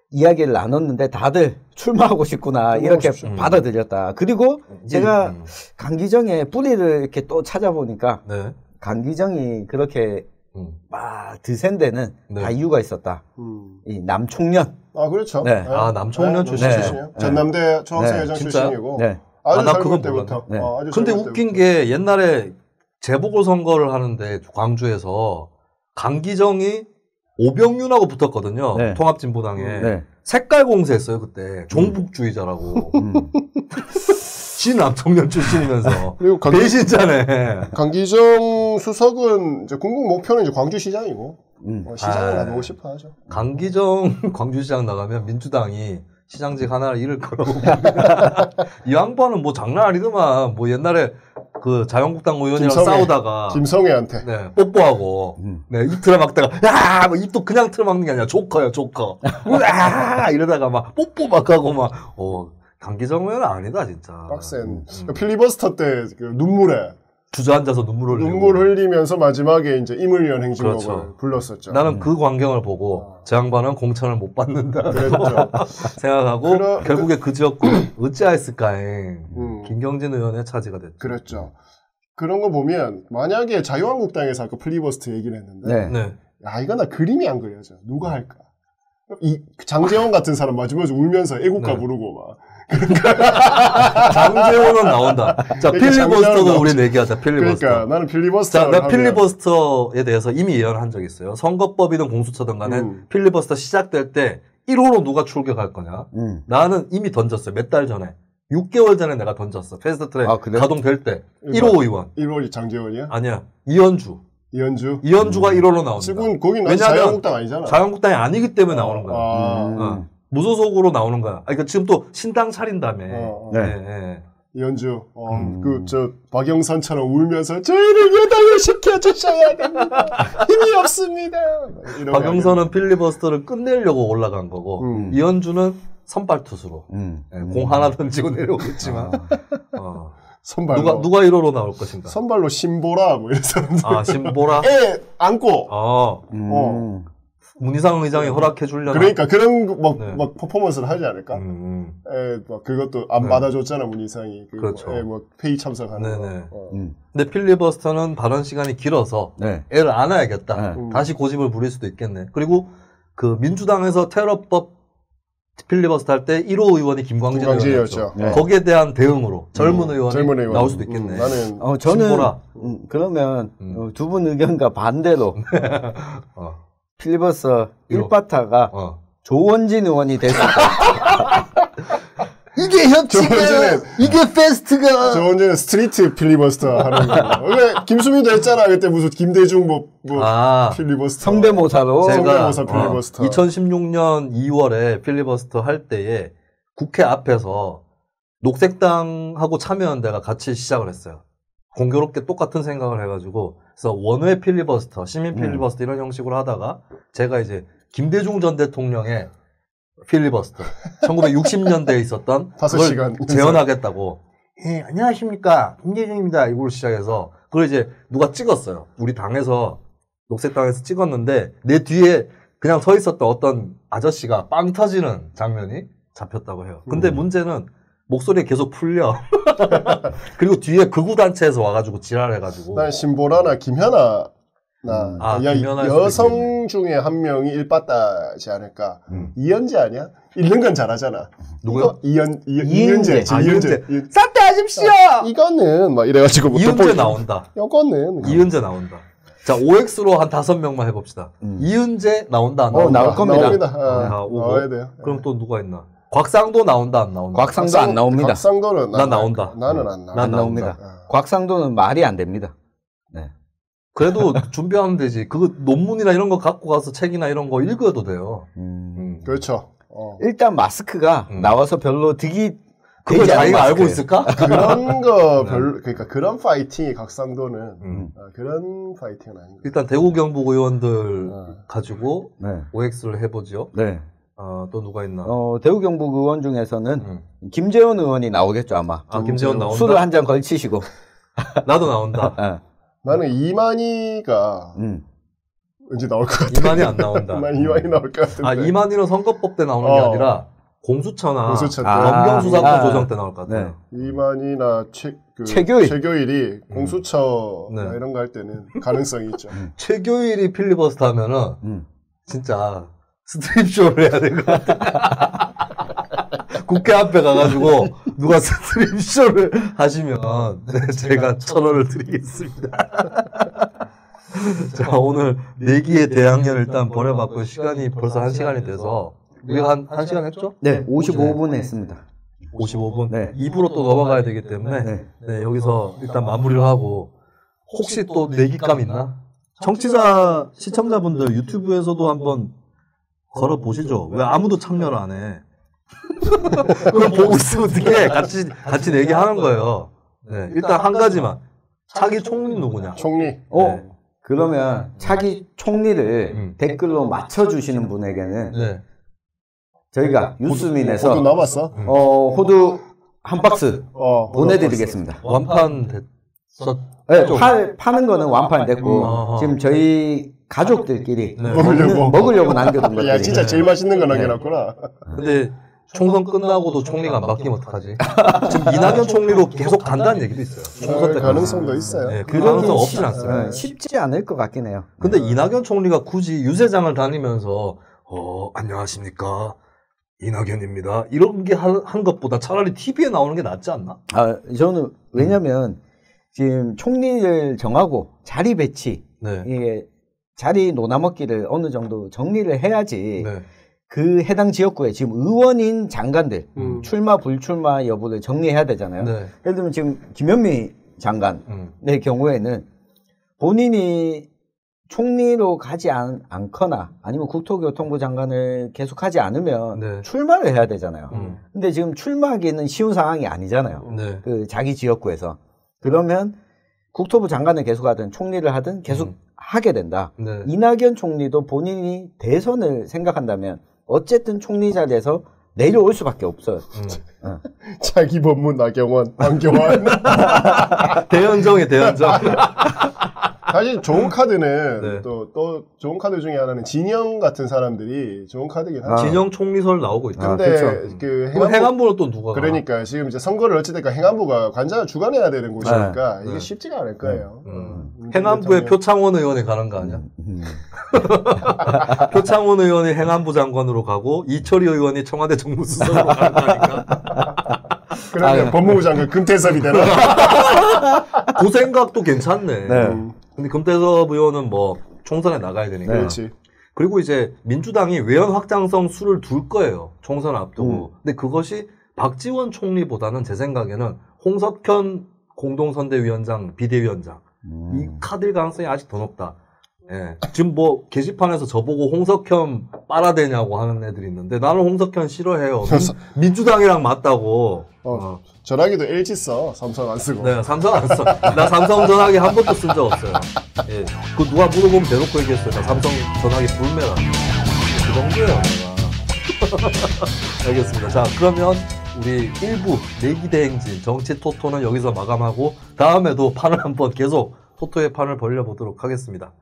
이야기를 나눴는데 다들 출마하고 싶구나 이렇게 받아들였다. 그리고 제가 강기정의 뿌리를 이렇게 또 찾아보니까 강기정이 그렇게 막 드센 데는 다 이유가 있었다. 이 남총련. 그렇죠. 네. 남총련 출신이요. 전남대 중학생회장 출신이고. 아주 나 젊을 그건 때부터. 근데 웃긴 게 옛날에 재보궐선거를 하는데 광주에서 강기정이 오병윤하고 붙었거든요. 통합진보당에. 색깔 공세했어요, 그때. 종북주의자라고. 지 남청년 출신이면서. 그리고 배신자네. 강기정 수석은 이제 궁극 목표는 이제 광주시장이고. 시장을 나누고 싶어 하죠. 강기정 광주시장 나가면 민주당이 시장직 하나를 잃을 거라고. 이 양반은 뭐 장난 아니더만. 뭐 옛날에 그 자유한국당 의원이랑 싸우다가 김성애한테 뽀뽀하고 입 틀어막다가 야! 뭐 입도 그냥 틀어막는 게 아니라 조커야 조커. 으아! 이러다가 막 뽀뽀 막 하고 막 강기정 의원은 아니다 진짜. 빡센. 필리버스터 때 그 눈물에 주저앉아서 눈물 흘리면서 마지막에 이제 임을위원 행진곡을 불렀었죠. 나는 그 광경을 보고 저 양반은 공천을 못 받는다 생각하고 결국에 그 지역구는 어찌하였을까에 김경진 의원의 차지가 됐죠. 그렇죠. 그런 거 보면 만약에 자유한국당에서 아까 플리버스트 얘기를 했는데 이거 나 그림이 안 그려져. 누가 할까? 이 장제원 같은 사람 마지막에 울면서 애국가 부르고 막. 장제원은 나온다. 자, 필리버스터도 우리 얘기하자. 필리버스터. 그러니까 나는 필리버스터. 자, 나 필리버스터에 대해서 이미 예언한 적이 있어요. 선거법이든 공수처든 간에 필리버스터 시작될 때 1호로 누가 출격할 거냐. 나는 이미 던졌어요. 몇 달 전에. 6개월 전에 내가 던졌어. 패스트트랙 가동될 때. 1호 의원. 1호 장제원이야? 아니야. 이현주가 1호로 나온다. 지금 거긴 자유한국당 아니잖아. 자유한국당이 아니기 때문에 나오는 거야. 무소속으로 나오는 거야. 그러니까 지금 또 신당 차린다며. 이현주, 박영선처럼 울면서 저희를 여당을 시켜주셔야 됩니다. 힘이 없습니다. 박영선은 필리버스터를 끝내려고 올라간 거고, 이현주는 선발 투수로. 공 하나 던지고 내려오겠지만. 선발로. 누가 1호로 나올 것인가? 선발로 신보라, 뭐 이런 사람들. 신보라? 안고. 문희상 의장이 허락해 주려나? 그러니까 그런 막 퍼포먼스를 하지 않을까? 그것도 안 받아줬잖아 문희상이. 그렇죠. 회의 참석하는 네네. 거. 근데 필리버스터는 발언 시간이 길어서 애를 안아야겠다. 다시 고집을 부릴 수도 있겠네. 그리고 그 민주당에서 테러법 필리버스터 할 때 1호 의원이 김광진이었죠. 거기에 대한 대응으로 젊은 의원이 나올 수도 있겠네. 저는 그러면 두 분 의견과 반대로 필리버스터 1바타가 조원진 의원이 됐을까? 이게 협치가, 이게 페스트가. 조원진은 스트리트 필리버스터 하는 거. 왜 김수민도 했잖아. 그때 무슨 김대중 필리버스터. 성대모사로. 성대모사 필리버스터. 2016년 2월에 필리버스터 할 때에 국회 앞에서 녹색당하고 참여연대가 같이 시작을 했어요. 공교롭게 똑같은 생각을 해가지고, 그래서 원외 필리버스터, 시민 필리버스터 이런 형식으로 하다가, 제가 이제 김대중 전 대통령의 필리버스터, 1960년대에 있었던 5시간 재현하겠다고. 안녕하십니까. 김대중입니다. 이걸로 시작해서, 그걸 이제 누가 찍었어요. 우리 당에서, 녹색당에서 찍었는데, 내 뒤에 그냥 서 있었던 어떤 아저씨가 빵 터지는 장면이 잡혔다고 해요. 근데 문제는, 목소리가 계속 풀려. 그리고 뒤에 극우단체에서 와가지고 지랄해가지고. 난 신보라나 김현아, 여성 중에 한 명이 1바따지 않을까. 이현재 아니야? 읽는 건 잘하잖아. 누구요? 이현재. 사퇴하십시오! 이거는, 막 이래가지고. 이은재 나온다. 이거는. 이은재 나온다. 자, OX로 한 5명만 해봅시다. 이은재 나온다, 안 나온다? 나올 겁니다. 나옵니다. 나와야 돼요. 그럼 또 누가 있나? 곽상도 나온다, 안 나온다? 곽상도 안 나옵니다. 곽상도는 난 나온다. 나는 안 나와. 안 나옵니다. 곽상도는 말이 안 됩니다. 네. 그래도 준비하면 되지. 그 논문이나 이런 거 갖고 가서 책이나 이런 거 읽어도 돼요. 그렇죠. 일단 마스크가 나와서 별로 득이 그걸 자기가 알고 있을까? 그런 거 그러니까 그런 파이팅이 곽상도는 그런 파이팅은 아닙니다. 일단 대구 경북 의원들 가지고 OX를 해보죠. 네. 또 누가 있나? 대구 경북 의원 중에서는 김재원 의원이 나오겠죠 아마. 김재원 나온다. 술을 한 잔 걸치시고. 나도 나온다. 나는 이만희가 왠지 나올 것 같아. 이만희 안 나온다. 이만희 나올 것 같은데. 이만희는 선거법 때 나오는 게 아니라 공수처나 검경수사권 조정 때 나올 것 같아요. 이만희나 최교일이 공수처 이런 거 할 때는 가능성이 있죠. 최교일이 필리버스터 하면은 진짜 스트립쇼를 해야 될 것 같아. 국회 앞에 가가지고 누가 스트립쇼를 하시면 제가 1,000원을 드리겠습니다. 자, 오늘 내기의 대항전 일단 벌여봤고 시간이 벌써 1시간이 돼서 우리가 한 1시간 했죠? 네, 55분 했습니다. 55분? 네. 2부로 또 넘어가야 되기 때문에 여기서 일단 마무리를 하고 혹시 또 내기감 있나? 시청자분들 유튜브에서도 한번 걸어보시죠. 왜 아무도 참여를 안 해? 그럼 보고 있으면 어떻게 같이 내기하는 거예요. 네, 일단 한 가지만. 차기 총리 누구냐? 총리. 그러면 차기 총리를 댓글로 맞춰주시는 분에게는 저희가 유스민에서 호두 남았어? 호두 한 박스 보내드리겠습니다. 완판 됐었죠? 네, 파는 거는 완판이 됐고 지금 저희 가족들끼리 먹으려고 남겨둔 것들이. 야, 진짜 제일 맛있는 거 남겨놨구나. 근데 총선 끝나고도 총리가 안 바뀌면 어떡하지? 지금 이낙연 총리로 계속 간다는 얘기도 있어요. 총선 때 가능성도 있어요. 네, 그 가능성 없진 않습니다. 쉽지 않을 것 같긴 해요. 근데 이낙연 총리가 굳이 유세장을 다니면서 안녕하십니까 이낙연입니다. 이런 게 한 것보다 차라리 TV에 나오는 게 낫지 않나? 저는 왜냐면 지금 총리를 정하고 자리 배치, 이게 자리 노나먹기를 어느 정도 정리를 해야지 그 해당 지역구에 지금 의원인 장관들 출마 불출마 여부를 정리해야 되잖아요. 예를 들면 지금 김현미 장관의 경우에는 본인이 총리로 가지 않거나 아니면 국토교통부 장관을 계속하지 않으면 네. 출마를 해야 되잖아요. 근데 지금 출마하기는 쉬운 상황이 아니잖아요. 네. 그 자기 지역구에서. 그러면 국토부 장관을 계속하든 총리를 하든 계속 하게 된다. 네. 이낙연 총리도 본인이 대선을 생각한다면 어쨌든 총리 자리에서 내려올 수밖에 없어요. 자기 법문 나경원, 황교안. 대연정이 대연정. 사실 좋은 카드는 네. 또 좋은 카드 중에 하나는 진영 같은 사람들이 좋은 카드긴 하죠. 진영 총리설 나오고 있다. 근데 그렇죠. 그 행안부는 또 누가 그러니까 지금 이제 선거를 어찌됐까 행안부가 관장을 주관해야 되는 곳이니까 이게 쉽지가 않을 거예요. 행안부에 표창원 의원이 가는 거 아니야? 표창원 의원이 행안부 장관으로 가고 이철희 의원이 청와대 정무수석으로 가는 거니까. 그러면 법무부 장관 금태섭이 되나? 그 생각도 괜찮네. 네. 근데 금태섭 의원은 뭐 총선에 나가야 되니까. 그렇지. 그리고 이제 민주당이 외연 확장성 수를 둘 거예요. 총선 앞두고. 근데 그것이 박지원 총리보다는 제 생각에는 홍석현 공동선대위원장, 비대위원장 이 카드일 가능성이 아직 더 높다. 예. 지금 뭐 게시판에서 저보고 홍석현 빨아대냐고 하는 애들이 있는데 나는 홍석현 싫어해요. 민주당이랑 맞다고. 전화기도 LG 써. 삼성 안 쓰고. 네, 삼성 안 써. 나 삼성 전화기 한 번도 쓴 적 없어요. 예. 그 누가 물어보면 대놓고 얘기했어요. 나 삼성 전화기 불매라. 그 정도예요, 내가. 알겠습니다. 자, 그러면 우리 1부 내기대행진 정치 토토는 여기서 마감하고 다음에도 판을 한번 계속 토토의 판을 벌려보도록 하겠습니다.